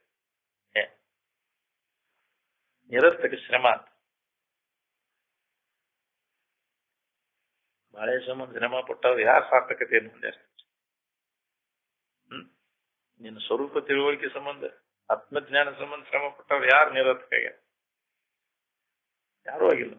ಏನ್ ನಿರರ್ಥಕ ಶ್ರಮ ಅಂತ ಬಾಳೆ ಸಂಬಂಧ ಶ್ರಮ ಪಟ್ಟವ್ರು ಯಾರು ಸಾರ್ಥಕತೆಯನ್ನು ಹೊಂದ್ಯಾರ ನಿನ್ನ ಸ್ವರೂಪ ತಿಳುವಳಿಕೆ ಸಂಬಂಧ ಆತ್ಮಜ್ಞಾನ ಸಂಬಂಧ ಶ್ರಮ ಪಟ್ಟವ್ರು ಯಾರು ನಿರರ್ಥಕ ಯಾರೂ ಆಗಿಲ್ಲ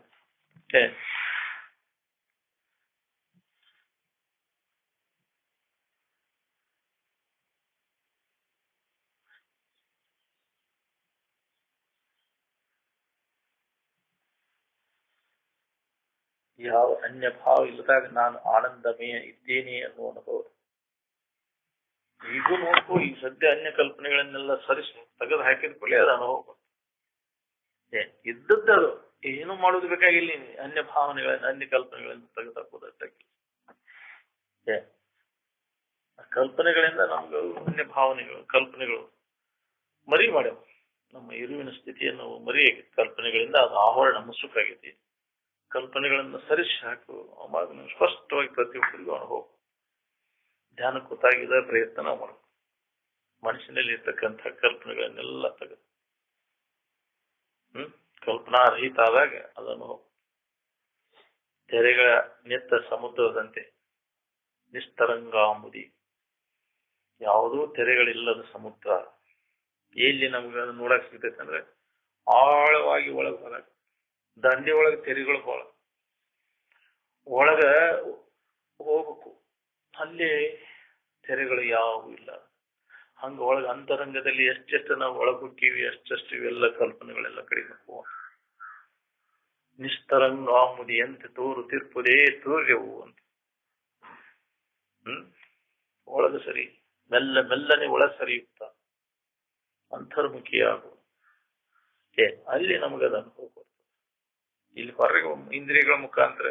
ಯಾವ ಅನ್ಯ ಭಾವ ಇಲ್ಲದಾಗ ನಾನು ಆನಂದಮಯ ಇದ್ದೇನೆ ಅನ್ನುವ ಅನುಭವ ಈಗೂ ನೋಡ್ಕೋ ಈ ಸದ್ಯ ಅನ್ಯ ಕಲ್ಪನೆಗಳನ್ನೆಲ್ಲ ಸರಿಸಿ ತೆಗೆದು ಹಾಕಿದ ಕೂಡಲೇ ಅದು ಅನುಭವ ಇದ್ದದ್ದು ಏನು ಮಾಡೋದು ಬೇಕಾಗಿಲ್ಲ ಅನ್ಯ ಭಾವನೆಗಳನ್ನ ಅನ್ಯ ಕಲ್ಪನೆಗಳಿಂದ ತೆಗೆದು ಹಾಕೋದಕ್ಕಾಗಿಲ್ಲ ಕಲ್ಪನೆಗಳಿಂದ ನಮ್ಗೆ ಅನ್ಯ ಭಾವನೆಗಳು ಕಲ್ಪನೆಗಳು ಮರಿ ಮಾಡ್ಯಾವ ನಮ್ಮ ಇರುವಿನ ಸ್ಥಿತಿಯನ್ನು ಮರಿಯಾಗಿ ಕಲ್ಪನೆಗಳಿಂದ ಅದು ಆವರಣ ಮುಸುಕಾಗೈತಿ ಕಲ್ಪನೆಗಳನ್ನು ಸರಿಸಿ ಹಾಕು ಅವಾಗ ಸ್ಪಷ್ಟವಾಗಿ ಪ್ರತಿಯೊಬ್ಬರಿಗೂ ಅನುಭವ ಧ್ಯಾನ ಕೂತಾಗಿದ ಪ್ರಯತ್ನ ನಾವು ಮಾಡಬೇಕು ಮನಸ್ಸಿನಲ್ಲಿ ಇರ್ತಕ್ಕಂಥ ಕಲ್ಪನೆಗಳನ್ನೆಲ್ಲ ತೆಗೆದು ಕಲ್ಪನಾರಹಿತ ಆದಾಗ ಅದನ್ನು ತೆರೆಗಳ ನಿತ್ತ ಸಮುದ್ರದಂತೆ ನಿಸ್ತರಂಗಾಂಬುದಿ ಯಾವುದೂ ತೆರೆಗಳಿಲ್ಲದ ಸಮುದ್ರ ಎಲ್ಲಿ ನಮ್ಗೆ ಅದನ್ನ ನೋಡಕ್ ಸಿಗ್ತೈತೆ ಅಂದ್ರೆ ಆಳವಾಗಿ ಒಳಗೆ ಹೊರಗ ದಂಡಿ ಒಳಗೆ ತೆರೆಗಳು ಬಾಳ ಒಳಗ ಹೋಗ್ಬೇಕು ಅಲ್ಲಿ ತೆರೆಗಳು ಯಾವೂ ಇಲ್ಲ ಹಂಗ ಒಳಗ ಅಂತರಂಗದಲ್ಲಿ ಎಷ್ಟೆಷ್ಟು ನಾವು ಒಳಗ್ ಹೋಗ್ತೀವಿ ಅಷ್ಟೆಷ್ಟು ಇವೆಲ್ಲ ಕಲ್ಪನೆಗಳೆಲ್ಲ ಕಡಿಮೆ ನಿಸ್ತರಂಗಾಮುದಿ ಅಂತ ತೋರು ತಿರ್ಪುದೇ ತೋರ್ಯವು ಅಂತ ಒಳಗ ಸರಿ ಮೆಲ್ಲ ಮೆಲ್ಲನೆ ಒಳಗ್ ಸರಿಯುತ್ತ ಅಂತರ್ಮುಖಿಯಾಗುವ ಅಲ್ಲಿ ನಮಗದ ಅನುಭವ ಬರ್ತದೆ ಇಲ್ಲಿ ಹೊರಗೆ ಇಂದ್ರಿಯಗಳ ಮುಖಾಂತರ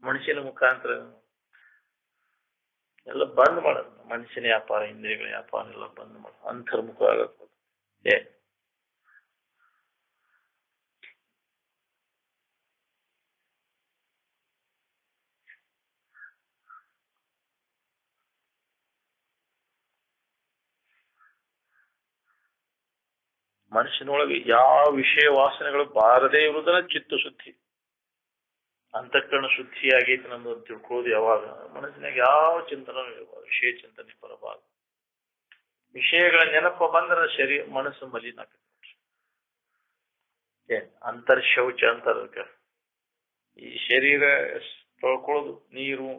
ಮನುಷ್ಯನ ಮುಖಾಂತರ ಎಲ್ಲ ಬಂದ್ ಮಾಡೋದು ಮನುಷ್ಯನ ವ್ಯಾಪಾರ ಇಂದ್ರಿಯಗಳ ವ್ಯಾಪಾರ ಎಲ್ಲ ಬಂದ್ ಮಾಡೋದು ಅಂತರ್ಮುಖ ಆಗಬೇಕು ಮನುಷ್ಯನೊಳಗೆ ಯಾವ ವಿಷಯ ವಾಸನೆಗಳು ಬಾರದೇ ಇರುವುದನ್ನ ಚಿತ್ತ ಶುದ್ಧಿ ಅಂತಃಕರಣ ಶುದ್ಧಿ ಆಗೈತಿ ನಮ್ದು ಅಂತ ತಿಳ್ಕೊಳ್ಳೋದು ಯಾವಾಗ ಮನಸ್ಸಿನಾಗ ಯಾವ ಚಿಂತನೆ ವಿಷಯ ಚಿಂತನೆ ಬರಬಾರದು ವಿಷಯಗಳ ನೆನಪ ಬಂದ್ರೆ ಮನಸ್ಸು ಮಲಿನ ಅಂತರ್ ಶೌಚ ಅಂತಾರ ಈ ಶರೀರ ತೊಳ್ಕೊಳ್ಳೋದು ನೀರು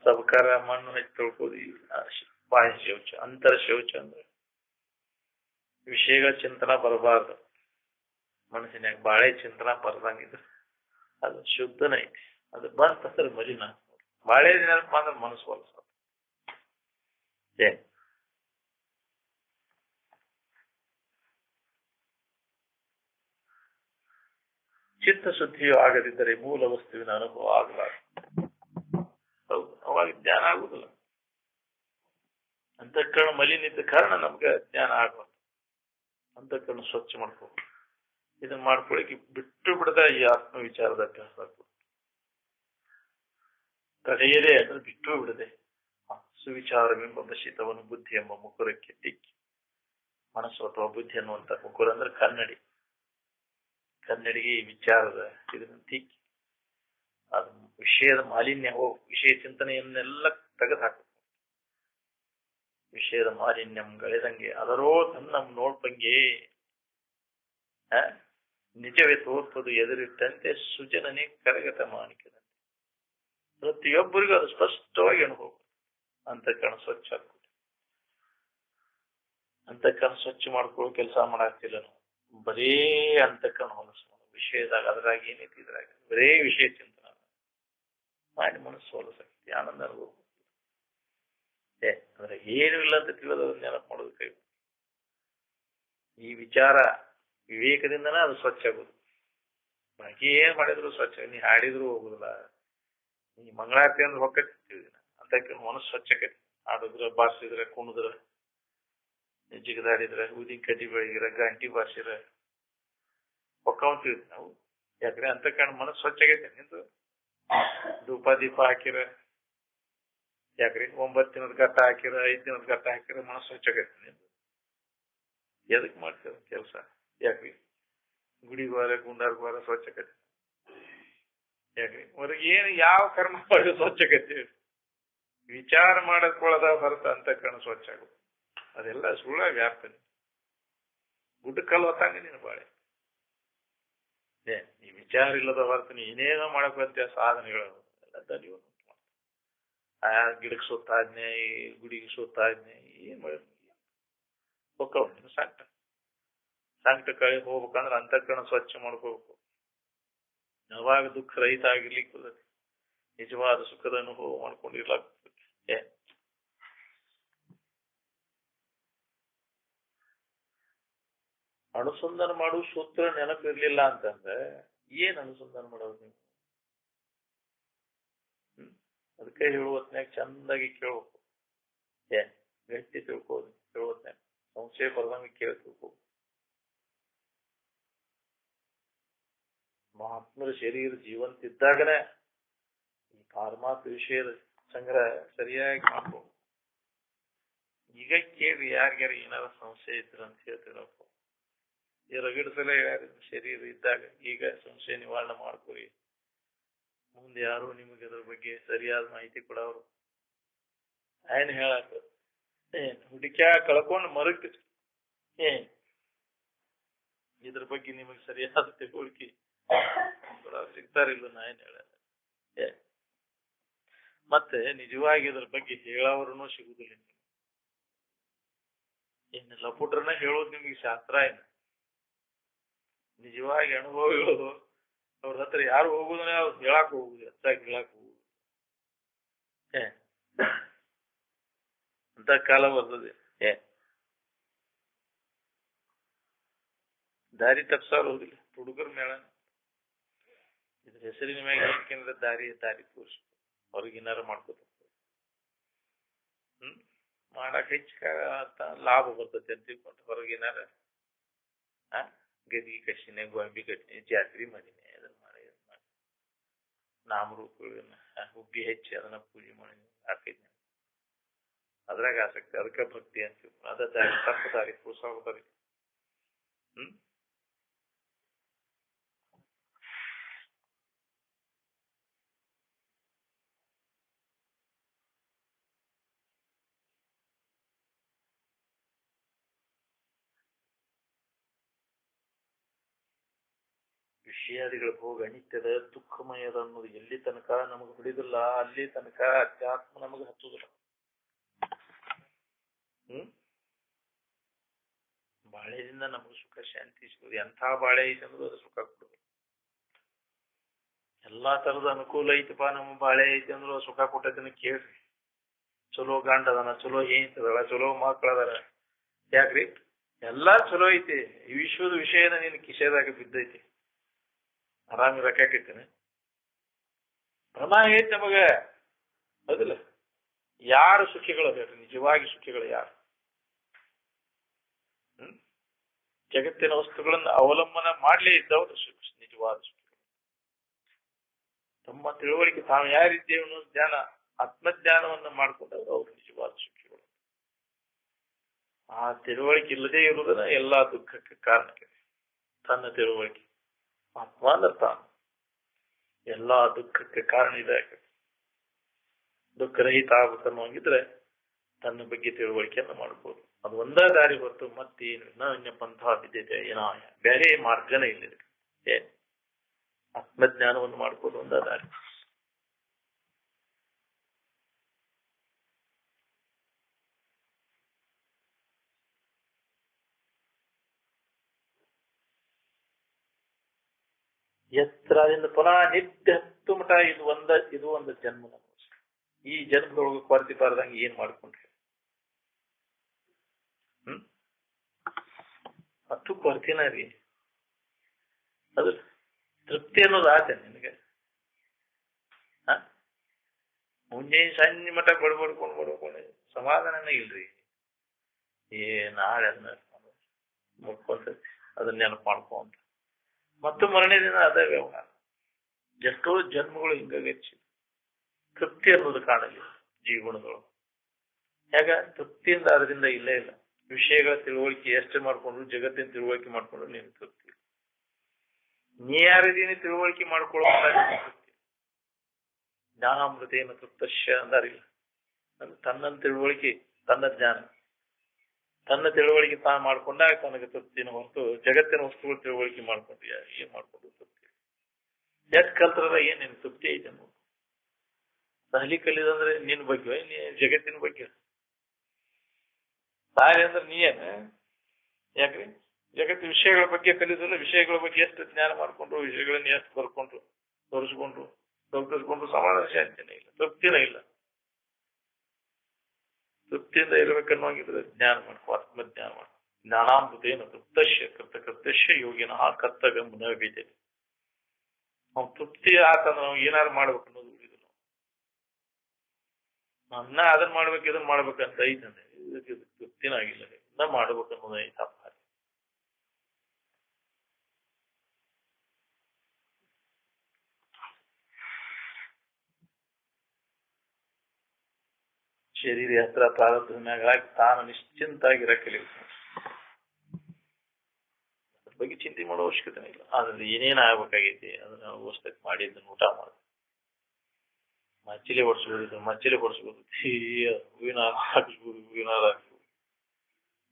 ಸಬಕಾರ ಮಣ್ಣು ಹಚ್ಚಿ ತೊಳ್ಕೊಳ್ಳೋದು ಬಾಹ್ಯ ಶೌಚ ಅಂತರ ಶೌಚ ಅಂದ್ರೆ ವಿಷಯಗಳ ಚಿಂತನ ಬರಬಾರ್ದು ಮನಸ್ಸಿನಾಗ ಬಾಳೆ ಚಿಂತನ ಬರ್ದಂಗಿದ್ರೆ ಅದು ಶುದ್ಧನ ಐತಿ ಅದು ಬಂತಂದ್ರೆ ಮಲಿನ ಬಾಳೆ ನೆನಪ ಅಂದ್ರೆ ಮನಸ್ಸು ಹೊಲಸ ಚಿತ್ತ ಶುದ್ಧಿಯು ಆಗದಿದ್ದರೆ ಮೂಲ ವಸ್ತುವಿನ ಅನುಭವ ಆಗಲಾರದು ಹೌದು ಅವಾಗ ಜ್ಞಾನ ಆಗುದಿಲ್ಲ ಅಂತಃಕರಣ ಮಲಿನಿದ್ದ ಕಾರಣ ನಮ್ಗೆ ಜ್ಞಾನ ಆಗಬಾರ್ದು ಅಂತಃಕರಣ ಸ್ವಚ್ಛ ಮಾಡ್ಕೋಬೇಕು ಇದನ್ನ ಮಾಡ್ಕೊಳಕ್ಕೆ ಬಿಟ್ಟು ಬಿಡದ ಈ ಆತ್ಮ ವಿಚಾರದ ಅಭ್ಯಾಸ ಆಗ್ಬೋದು ತಡೆಯದೇ ಅಂದ್ರೆ ಬಿಟ್ಟು ಬಿಡದೆ ಸುವಿಚಾರವೆಂಬ ಬಶಿತವನ್ನು ಬುದ್ಧಿ ಎಂಬ ಮುಕುರಕ್ಕೆ ತಿಕ್ಕಿ ಮನಸ್ಸು ಅಥವಾ ಬುದ್ಧಿ ಅನ್ನುವಂತ ಮುಕುರ ಅಂದ್ರೆ ಕನ್ನಡಿಗೆ ಈ ವಿಚಾರದ ಇದನ್ನ ತಿಕ್ಕಿ ಅದು ವಿಷಯದ ಮಾಲಿನ್ಯ ವಿಷಯ ಚಿಂತನೆಯನ್ನೆಲ್ಲ ತೆಗೆದು ಹಾಕಬೇಕು ವಿಷಯದ ಮಾಲಿನ್ಯಂ ಗಳೆದಂಗೆ ಅದರೋ ತನ್ನ ನೋಡ್ಪಂಗೆ ನಿಜವೇ ತೋರ್ತದು ಎದುರಿಟ್ಟಂತೆ ಸುಜನನೇ ಕರಗತ ಮಾಣಿಕದಂತೆ ಪ್ರತಿಯೊಬ್ಬರಿಗೂ ಅದು ಸ್ಪಷ್ಟವಾಗಿ ಅನುಭವ ಅಂತಃಕರಣ ಸ್ವಚ್ಛ ಆಗ್ತದೆ ಅಂತಃಕರಣ ಸ್ವಚ್ಛ ಮಾಡ್ಕೊಳ್ಳೋ ಕೆಲಸ ಮಾಡಾಕ್ತಿಲ್ಲ ನಾವು ಬರೇ ಅಂತಃಕರಣ ಹೊಲಸು ವಿಷಯದಾಗ ಅದ್ರಾಗ ಏನೈತಿ ಇದ್ರಾಗ ಬರೇ ವಿಷಯ ಚಿಂತನ ಮಾಡಿ ಮನಸ್ಸು ಹೊಲಸಾಗ್ತಿ ಆನಂದ ಅನುಭವ ಅಂದ್ರೆ ಏನು ಇಲ್ಲ ಅಂತ ತಿಳಿದು ಅದನ್ನ ನೆನಪು ಮಾಡೋದು ಕೈ ಈ ವಿಚಾರ ವಿವೇಕದಿಂದನೇ ಅದು ಸ್ವಚ್ಛ ಆಗುದು ಬಾಕಿ ಏನ್ ಮಾಡಿದ್ರು ಸ್ವಚ್ಛ ನೀ ಹಾಡಿದ್ರು ಹೋಗುದಿಲ್ಲ ಈ ಮಂಗಳಾರತಿ ಅಂದ್ರೆ ಹೊಕ್ಕತ್ತಿವಿ ಅಂತಕ್ಕೆ ಮನಸ್ಸು ಸ್ವಚ್ಛಕತಿ. ಆಡಿದ್ರೆ ಬಾರಿಸಿದ್ರೆ ಕುಣಿದ್ರೆ ಜಿಗದಾಡಿದ್ರೆ ಊದಿನ ಕಡ್ಡಿ ಬೆಳಗಿರ ಗಂಟಿ ಬಾರಿಸಿದ್ರೆ ಹೊಕ್ಕವಂತೀವಿ ನಾವು. ಯಾಕ್ರೆ ಅಂತ ಕಾರಣ ಮನಸ್ಸು ಸ್ವಚ್ಛಗೈತೆ ನಿಂದು. ಧೂಪ ದೀಪ ಹಾಕಿರ ಯಾಕ್ರಿ 9 ದಿನದ ಘಟ್ಟ ಹಾಕಿರ 5 ದಿನದ ಘಟ್ಟ ಹಾಕಿರ ಮನಸ್ಸು ಸ್ವಚ್ಛಗೈತೆ ನಿಂದು. ಎದಕ್ ಮಾಡ್ತೀರ ಕೆಲಸ? ಯಾಕ್ರಿ ಗುಡಿಗೆ ಹೋರ ಗುಂಡಾರ್ಗೆ ಹೋರ ಸ್ವಚ್ಛಗತಿ ಯಾಕ್ರಿ ಹೊರಗೆ ಏನು ಯಾವ ಕರ್ಮ ಮಾಡಿ ಸ್ವಚ್ಛಗತಿ ವಿಚಾರ ಮಾಡಕೊಳ್ಳದ ಹೊರತ ಅಂತ ಕಾರಣ ಸ್ವಚ್ಛ ಆಗೋದು ಅದೆಲ್ಲ ಸುಳ್ಳ ವ್ಯಾಪ್ತಿ. ಗುಡ್ಡಕ್ಕಲ್ಲ ಹೊತ್ತಂಗ ನೀನು ಬಾಳೆ ಈ ವಿಚಾರ ಇಲ್ಲದ ಹೊರತು ನೀ ಏನೇನೋ ಮಾಡಕ್ ಸಾಧನೆಗಳು ಎಲ್ಲ ದಲಿವು. ಆ ಗಿಡಕ್ಕೆ ಸುತ್ತಾದ್ನೆ ಈ ಗುಡಿಗೆ ಸುತ್ತಾದ್ನೆ ಏನ್ ಮಾಡ ಹೋಗ್ತಾವ ಸಂಕಟ ಕಡೆ ಹೋಗ್ಬೇಕಂದ್ರೆ ಅಂತಃಕರಣ ಸ್ವಚ್ಛ ಮಾಡ್ಕೋಬೇಕು. ಯಾವಾಗ ದುಃಖ ರಹಿತ ಆಗಿರ್ಲಿಕ್ಕೆ ನಿಜವಾದ ಸುಖದ ಅನುಭವ ಮಾಡ್ಕೊಂಡಿರ್ಲಾಗ್ತದೆ. ಅನುಸಂಧಾನ ಮಾಡುವ ಸೂತ್ರ ನೆನಪಿರ್ಲಿಲ್ಲ ಅಂತಂದ್ರೆ ಏನ್ ಅನುಸಂಧಾನ ಮಾಡೋದು ನೀವು? ಅದಕ್ಕೆ ಹೇಳುವತ್ನಾಗ ಚಂದಾಗಿ ಕೇಳ್ಬೇಕು. ಗಟ್ಟಿ ತಿಳ್ಕೋದು ಹೇಳುವತ್ನಾಗ ಸಂಶಯ ಬರದಂಗೆ ಕೇಳಿ ತಿಳ್ಕೋದು. ಮಹಾತ್ಮರ ಶರೀರ ಜೀವಂತಿದ್ದಾಗನೇ ಈ ಪಾರಮಾರ್ಥ ವಿಷಯದ ಸಂಗ್ರಹ ಸರಿಯಾಗಿ ಮಾಡ್ಬೋದು. ಈಗ ಕೇಳಿ ಯಾರ್ಯಾರ ಏನಾರ ಸಂಶಯ ಇದ್ರ ಅಂತ ಹೇಳ್ತೀರಪ್ಪ. ಈ ರಗಡಿಸಲೇ ಯಾರು ಶರೀರ ಇದ್ದಾಗ ಈಗ ಸಂಶಯ ನಿವಾರಣೆ ಮಾಡ್ಕೊರಿ. ಮುಂದೆ ಯಾರು ನಿಮಗೆ ಅದ್ರ ಬಗ್ಗೆ ಸರಿಯಾದ ಮಾಹಿತಿ ಕೊಡೋರು ಏನ್ ಹೇಳಕ್ ಹುಡುಕ್ಯಾ ಕಳ್ಕೊಂಡು ಮರಕ್ ಇದ್ರ ಬಗ್ಗೆ ನಿಮಗೆ ಸರಿಯಾದ ತಿಳುವಳಿಕೆ ಸಿಗ್ತಾರಿಲ್ಲ. ನಾ ಏನ್ ಹೇಳ ಮತ್ತೆ ನಿಜವಾಗಿ ಇದ್ರ ಬಗ್ಗೆ ಹೇಳೋರ್ನು ಸಿಗುದಿಲ್ಲ. ಏನೆಲ್ಲ ಪುಟ್ರನ್ನ ಹೇಳೋದು ನಿಮಗೆ ಶಾಸ್ತ್ರ ಏನು? ನಿಜವಾಗಿ ಅನುಭವಿಗಳು ಅವ್ರ ಹತ್ರ ಯಾರು ಹೋಗುದನ್ನ ಅವ್ರು ಹೇಳಕ್ ಹೋಗುದು, ಹೆಚ್ಚಾಗಿ ಹೇಳಕ್ ಹೋಗುದು. ಅಂತ ಕಾಲ ಬರ್ತದೆ. ದಾರಿ ತಪ್ಸಾರು ಹೋದಿಲ್ಲ ಹುಡುಗರ ಮೇಳ. ಇದ್ರ ಹೆಸರಿನ ಮ್ಯಾಗ ಏನ್ಕಂದ್ರೆ ದಾರಿ ತೋರಿಸ್ ಅವ್ರಿಗೇನಾರು ಮಾಡ್ಕೋತ ಮಾಡಕ್ ಹೆಚ್ಚ ಲಾಭ ಬರ್ತೈತಿ ಅಂತ ತಿಳ್ಕೊಂಡು ಹೊರಗೇನಾರ ಗದಿ ಕಟ್ಟಿನೆ ಗೊಂಬಿ ಕಟ್ಟಿನೆ ಜಾತ್ರೆ ಮಾಡಿನಿ ಅದನ್ನ ಮಾಡಿ ನಾಮರೂಪಗಳನ್ನ ಹುಗ್ಗಿ ಹೆಚ್ಚಿ ಅದನ್ನ ಪೂಜೆ ಮಾಡಿ ಹಾಕಿದ್ನಿ. ಅದ್ರಾಗ ಆಸಕ್ತಿ, ಅದಕ್ಕೆ ಭಕ್ತಿ ಅಂತೀವಿ. ಅದ ದಾರಿ ತಪ್ಪ ದಾರಿ ತೋರ್ಸಾಗೋದಾರಿ. ವಿಷಯಾದಿಗಳ ಭೋಗ ಅನಿತ್ಯದ ದುಃಖಮಯದ ಅನ್ನೋದು ಎಲ್ಲಿ ತನಕ ನಮಗೆ ಹಿಡಿದಿಲ್ಲ ಅಲ್ಲಿ ತನಕ ಅಧ್ಯಾತ್ಮ ನಮಗೆ ಹತ್ತುದಿಲ್ಲ. ಬಾಳೆದಿಂದ ನಮಗೆ ಸುಖ ಶಾಂತಿ ಸಿಗುದು. ಎಂಥ ಬಾಳೆ ಐತೆ ಅಂದ್ರೆ ಅದು ಸುಖ ಕೊಡುದು. ಎಲ್ಲಾ ತರದ ಅನುಕೂಲ ಐತಪ್ಪ ನಮ್ಮ ಬಾಳೆ ಐತಿ ಅಂದ್ರು ಸುಖ ಕೊಟ್ಟದನ್ನ ಕೇಳ್ರಿ. ಚಲೋ ಗಂಡ ಅದನ, ಚಲೋ ಹೆಂಡತಿ ಚಲೋ ಮಕ್ಕಳದಾರ. ಯಾಕ್ರಿ ಎಲ್ಲಾ ಚಲೋ ಐತಿ. ಈ ವಿಶ್ವದ ವಿಷಯನ ನಿನ್ ಕಿಸೆದಾಗ ಬಿದ್ದೈತಿ. ಆರಾಮ್ ಇರಕೈತೇನೆ. ಭ್ರಮ ಐತಿ ನಮಗ ಹೌದಿಲ್ಲ. ಯಾರು ಸುಖಿಗಳು ಹೇಳ್ರಿ? ನಿಜವಾಗಿ ಸುಖಿಗಳು ಯಾರು? ಜಗತ್ತಿನ ವಸ್ತುಗಳನ್ನ ಅವಲಂಬನ ಮಾಡ್ಲೇ ಇದ್ದವರು ನಿಜವಾದ ಸುಖಿಗಳು. ತಮ್ಮ ತಿಳುವಳಿಕೆ ತಾವು ಯಾರಿದ್ದೇವೆ ಅನ್ನೋ ಜ್ಞಾನ, ಆತ್ಮಜ್ಞಾನವನ್ನ ಮಾಡ್ಕೊಂಡವ್ರು ಅವರು ನಿಜವಾದ ಸುಖಿಗಳು. ಆ ತಿಳುವಳಿಕೆ ಇಲ್ಲದೆ ಇರುವುದನ್ನ ಎಲ್ಲಾ ದುಃಖಕ್ಕೆ ಕಾರಣಕ್ಕೆ. ತನ್ನ ತಿಳುವಳಿಕೆ ಆತ್ಮ ಅಂದ್ರೆ ತಾನು ಎಲ್ಲಾ ದುಃಖಕ್ಕೆ ಕಾರಣ ಇದಾಗಿ ದುಃಖರಹಿತ ಆಗ್ಬೇಕನ್ನೋಂಗಿದ್ರೆ ತನ್ನ ಬಗ್ಗೆ ತಿಳುವಳಿಕೆಯನ್ನ ಮಾಡ್ಬೋದು. ಅದು ಒಂದೇ ದಾರಿ ಹೊರತು ಮತ್ತೇನು ಅನ್ಯ ಪಂಥ ವಿದ್ಯತೆ ಏನೋ ಬೇರೆ ಮಾರ್ಗನೇ ಇಲ್ಲ. ಆತ್ಮಜ್ಞಾನವನ್ನು ಮಾಡ್ಬೋದು ಒಂದೇ ದಾರಿ. ಎತ್ತರದಿಂದ ಪುನಃ ನಿತ್ಯ ಹತ್ತು ಮಠ ಇದು ಒಂದು ಜನ್ಮ. ಈ ಜನ್ಮದೊಳಗೆ ಕೊರತೆ ಬಾರ್ದಂಗೆ ಏನ್ ಮಾಡ್ಕೊಂಡ್ರಿ? ಅಷ್ಟು ಕೊರತೆನ ರೀ. ಅದು ತೃಪ್ತಿ ಅನ್ನೋದು ಆಸೆ ನಿನಗೆ. ಮುಂಜಾನೆ ಸಂಜೆ ಮಠ ಬಡ್ಕೊಂಡು ಸಮಾಧಾನನೇ ಇಲ್ರಿ. ನಾಳೆ ಅದನ್ನ ಮುಟ್ಕೊಳ್ತೈತಿ, ಅದನ್ನ ನೆನಪು ಮಾಡ್ಕೊಂತ ಮತ್ತು ಮರನೇ ದಿನ ಅದೇ ವ್ಯವಹಾರ. ಎಷ್ಟೋ ಜನ್ಮಗಳು ಹಿಂಗಾಗಚ್ಚಿ ತೃಪ್ತಿ ಅನ್ನೋದು ಕಾಣಲಿ ಜೀವನದೊಳಗೆ. ಯಾಕ ತೃಪ್ತಿಯಿಂದ ಅದರಿಂದ ಇಲ್ಲೇ ಇಲ್ಲ. ವಿಷಯಗಳ ತಿಳುವಳಿಕೆ ಎಷ್ಟು ಮಾಡ್ಕೊಂಡ್ರು, ಜಗತ್ತಿನ ತಿಳುವಳಿಕೆ ಮಾಡ್ಕೊಂಡ್ರು ನೀನು ತೃಪ್ತಿ. ನೀ ಯಾರಿದ್ದೀನಿ ತಿಳುವಳಿಕೆ ಮಾಡ್ಕೊಳ್ಳೋ ಜ್ಞಾನಾಮೃತೇನ ತೃಪ್ತಶ್ಯ ಅಂದಾರಿಲ್ಲ. ತನ್ನ ತಿಳುವಳಿಕೆ, ತನ್ನ ಜ್ಞಾನ, ತನ್ನ ತಿಳುವಳಿಕೆ ತಾನು ಮಾಡ್ಕೊಂಡಾಗ ತನಗೆ ತೃಪ್ತಿನ ಹೊರತು ಜಗತ್ತಿನ ವಸ್ತುಗಳು ತಿಳುವಳಿಕೆ ಮಾಡ್ಕೊಂಡ್ರಿ ಏನ್ ಮಾಡ್ಕೊಂಡು ತೃಪ್ತಿ. ಎಷ್ಟ್ ಕಲ್ತರದ ಏನ್ ನಿನ್ ತೃಪ್ತಿ ಐತೆ ಅನ್ನೋದು. ಸಹಲಿ ಕಲಿದಂದ್ರೆ ನಿನ್ ಬಗ್ಗೆ, ನೀ ಜಗತ್ತಿನ ಬಗ್ಗೆ. ಸಾರಿ ಅಂದ್ರೆ ನೀ ಏನ? ಯಾಕ್ರಿ ಜಗತ್ತಿನ ವಿಷಯಗಳ ಬಗ್ಗೆ ಕಲಿದಲ್ಲ, ವಿಷಯಗಳ ಬಗ್ಗೆ ಎಷ್ಟು ಜ್ಞಾನ ಮಾಡ್ಕೊಂಡ್ರು, ವಿಷಯಗಳನ್ನ ಎಷ್ಟು ಬರ್ಕೊಂಡ್ರು, ತೋರಿಸ್ಕೊಂಡ್ರು, ಡಾಕ್ಟರ್ಸ್ಕೊಂಡ್ರು, ಸಮಾಧಾನ ಶಾಂತಿನೇ ಇಲ್ಲ, ತೃಪ್ತಿನೇ ಇಲ್ಲ. ತೃಪ್ತಿಯಿಂದ ಇರ್ಬೇಕನ್ನೋಂಗಿದ್ರೆ ಜ್ಞಾನ ಮಾಡ್ಕೊ, ಆತ್ಮಜ್ಞಾನ ಮಾಡ್ಕೊ. ಜ್ಞಾನಾಮೃತೇನ ತೃಪ್ತಶ್ಯ ಕರ್ತಕೃತ್ಯಶ್ಯ ಯೋಗಿನಃ ಕರ್ತವ್ಯ ನ ಬೀಜತೆ. ನಾವು ತೃಪ್ತಿ ಆತಂದ್ರೆ ನಾವು ಏನಾರು ಮಾಡ್ಬೇಕು ಅನ್ನೋದು ಉಳಿದು ಅನ್ನ ಅದನ್ನ ಮಾಡ್ಬೇಕು ಇದನ್ನ ಮಾಡ್ಬೇಕಂತ ಐತಂದ್ರೆ ಇದಕ್ಕೆ ತೃಪ್ತಿನ ಆಗಿಲ್ಲ. ಇನ್ನ ಮಾಡ್ಬೇಕು ಅನ್ನೋದು ಐತಪ್ಪ. ಶರೀರ ಹತ್ರ ಪ್ರಾರಬ್ಧದ ಮ್ಯಾಗ ಹಾಕಿ ತಾನು ನಿಶ್ಚಿಂತಾಗಿರ ಕಲಿಬೇಕು. ಅದ್ರ ಬಗ್ಗೆ ಚಿಂತೆ ಮಾಡೋ ಅವಶ್ಯಕತೆ ಇಲ್ಲ. ಆದ್ರೆ ಏನೇನ್ ಆಗ್ಬೇಕಾಗೈತಿ ಅದನ್ನ ಅವಶ್ಯಕ ಮಾಡಿದ್ದನ್ನು ಊಟ ಮಾಡ. ಮಚ್ಚಿಲೆ ಹೊಡ್ಸ್ಬೋದು, ಮಚ್ಚಿಲೆ ಹೊಡ್ಸ್ಬೋದು, ಹೂವಿನ ಹಾಕಿಸ್ಬೋದು, ಹೂವಿನ ಹಾಕ್ಸ್ಬೋದು.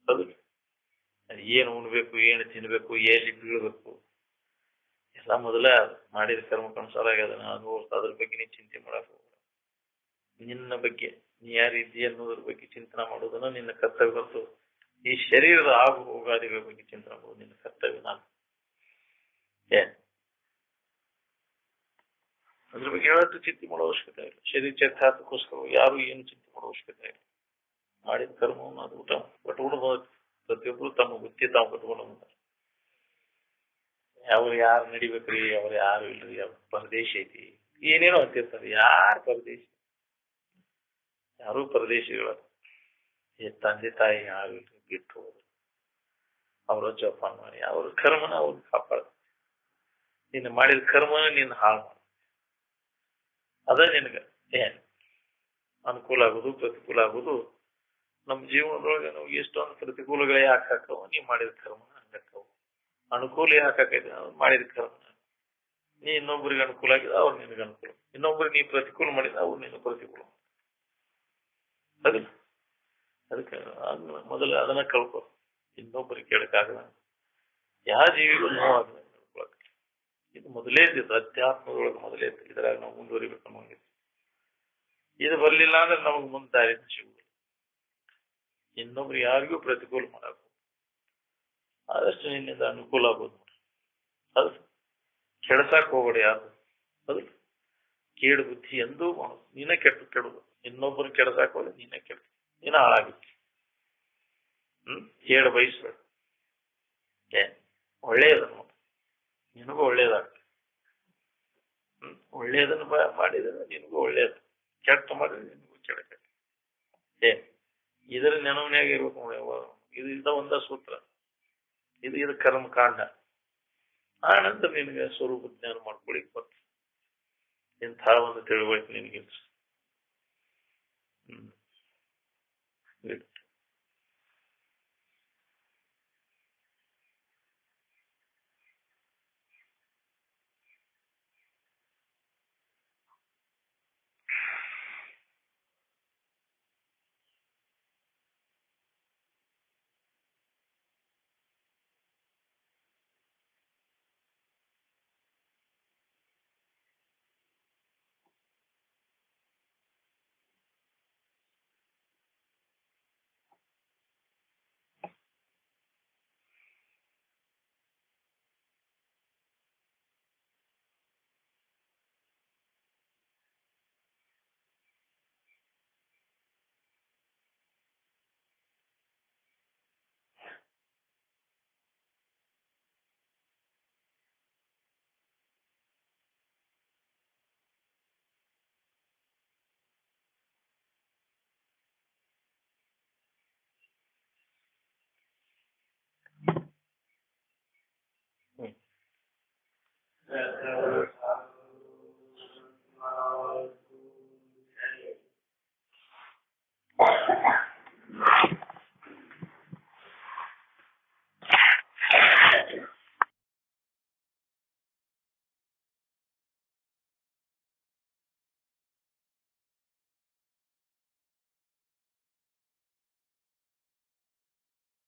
ಅದು ಏನು ಉಣ್ಬೇಕು, ಏನು ತಿನ್ಬೇಕು, ಎಲ್ಲಿ ಬೀಳ್ಬೇಕು ಎಲ್ಲ ಮೊದಲ ಮಾಡಿದ ಕರ್ಮಕ್ಕನುಸಾರ ಅದನ್ನ ಅದ್ರ ಬಗ್ಗೆ ನೀ ಚಿಂತೆ ಮಾಡಕ್ ಹೋಗ. ನಿನ್ನ ಬಗ್ಗೆ ನೀ ಯಾರಿದ್ದೀ ಅನ್ನೋದ್ರ ಬಗ್ಗೆ ಚಿಂತನೆ ಮಾಡೋದನ್ನ ನಿನ್ನ ಕರ್ತವ್ಯ ಹೊರತು ಈ ಶರೀರದ ಆಗು ಹೋಗಾದಿಗಳ ಬಗ್ಗೆ ಚಿಂತನೆ ಮಾಡೋದು ನಿನ್ನ ಕರ್ತವ್ಯ. ನಾನು ಅದ್ರ ಬಗ್ಗೆ ಹೇಳತ್ತು ಚಿಂತೆ ಮಾಡೋ ಅವಶ್ಯಕತೆ ಇಲ್ಲ. ಶರೀರ ಚೇತಾತ್ಮಕ್ಕೋಸ್ಕರ ಯಾರು ಏನು ಚಿಂತೆ ಮಾಡೋ ಅವಶ್ಯಕತೆ ಇಲ್ಲ. ಮಾಡಿದ ಕರ್ಮವನ್ನು ಅದು ಊಟ ಕಟ್ಕೊಂಡು ಪ್ರತಿಯೊಬ್ರು ತಮ್ಮ ಬುತ್ತಿ ತಾವು ಕಟ್ಕೊಂಡು ಹೋಗ್ತಾರೆ. ಅವ್ರು ಯಾರು ನಡಿಬೇಕ್ರಿ, ಅವ್ರು ಯಾರು ಇಲ್ರಿ, ಅವ್ರ ಪರದೇಶ ಐತಿ ಏನೇನೋ ಅಂತಿರ್ತಾರೆ. ಯಾರು ಪರದೇಶ? ಯಾರು ಪರದೇಶಿಗಳ ತಂದೆ ತಾಯಿ ಯಾರು ಇಲ್ರಿ, ಬಿಟ್ಟು ಹೋದ್ರು. ಅವ್ರ ಜೋಪಾನ ಮಾಡಿ ಅವ್ರ ಕರ್ಮನ ಅವ್ರು ಕಾಪಾಡ. ನೀನು ಮಾಡಿದ ಕರ್ಮನ ನೀನು ಹಾಳು ಮಾಡ. ಅದ ನಿನಗ ಏನ್ ಅನುಕೂಲ ಆಗುದು ಪ್ರತಿಕೂಲ ಆಗುದು. ನಮ್ಮ ಜೀವನದೊಳಗೆ ನಾವು ಎಷ್ಟೊಂದು ಪ್ರತಿಕೂಲಗಳೇ ಹಾಕಾಕವು. ನೀ ಮಾಡಿದ ಕರ್ಮನ ಹಂಗಾಕವು. ಅನುಕೂಲ ಹಾಕಾಕೈತಿ ಮಾಡಿದ ಕರ್ಮನ. ನೀ ಇನ್ನೊಬ್ಬರಿಗೆ ಅನುಕೂಲ ಆಗಿದೆ ಅವ್ರು ನಿನಗೆ ಅನುಕೂಲ. ಇನ್ನೊಬ್ಬರಿಗೆ ನೀ ಪ್ರತಿಕೂಲ ಮಾಡಿದ ಅವ್ರು ನಿನ್ನ ಪ್ರತಿಕೂಲ. ಅದಕ್ಕೆ ಮೊದಲ ಅದನ್ನ ಕಳ್ಕೊ. ಇನ್ನೊಬ್ಬರಿಗೆ ಕೇಳಕ್ಕಾಗಲ್ಲ. ಯಾವ ಜೀವಿಗೂ ನೋವಾಗಲ್ಲ ಕಳ್ಕೊಳಕ್. ಇದು ಮೊದಲೇ ಇದ್ದಿದ್ದು ಅಧ್ಯಾತ್ಮದೊಳಗೆ ಮೊದಲೇ ಇತ್ತು. ಇದ್ರಾಗ ನಾವು ಮುಂದುವರಿಬೇಕು ಅನ್ನೋಂಗಿತ್ತು. ಇದು ಬರ್ಲಿಲ್ಲ ಅಂದ್ರೆ ನಮಗ್ ಮುಂದೆ ದಾರಿ ಸಿಗುದು. ಇನ್ನೊಬ್ರು ಯಾರಿಗೂ ಪ್ರತಿಕೂಲ ಮಾಡಬೇಕು. ಆದಷ್ಟು ನಿನ್ನಿಂದ ಅನುಕೂಲ ಆಗೋದು ನೋಡಿ. ಅದು ಕೆಡಸಾಕ್ ಹೋಗ್ಬೇಡಿ ಯಾರು. ಅದು ಕೇಡು ಬುದ್ಧಿ ಎಂದೂ ನೀನೇ ಕೆಡುದು. ಇನ್ನೊಬ್ಬರು ಕೆಡಸಾಕ್ ಹೋದ್ರೆ ನೀನೇ ಕೆಡು, ನೀನ ಹಾಳಾಗುತ್ತೆ. ಕೇಡು ಬಯಸ್ಬೇಡ. ಒಳ್ಳೆಯದನ್ನು ನಿನಗೂ ಒಳ್ಳೇದಾಗ್ತದೆ. ಒಳ್ಳೆಯದನ್ನು ಮಾಡಿದ್ರೆ ನಿನಗೂ ಒಳ್ಳೇದು, ಕೆಟ್ಟ ಮಾಡಿದ್ರೆ ನಿನಗೂ ಕೆಟ್ಟ. ಇದರ ನೆನವನ್ಯಾಗ ಇರ್ಬೇಕು. ಇದು ಒಂದ ಸೂತ್ರ. ಇದು ಕರ್ಮಕಾಂಡ. ಆ ನಂತರ ನಿನಗೆ ಸ್ವರೂಪ ಜ್ಞಾನ ಮಾಡ್ಕೊಳಿಕ್ ಬರ್ತದೆ. ಇಂಥ ಒಂದು ತಿಳುವಳಿಕೆ ನಿನಗೆ.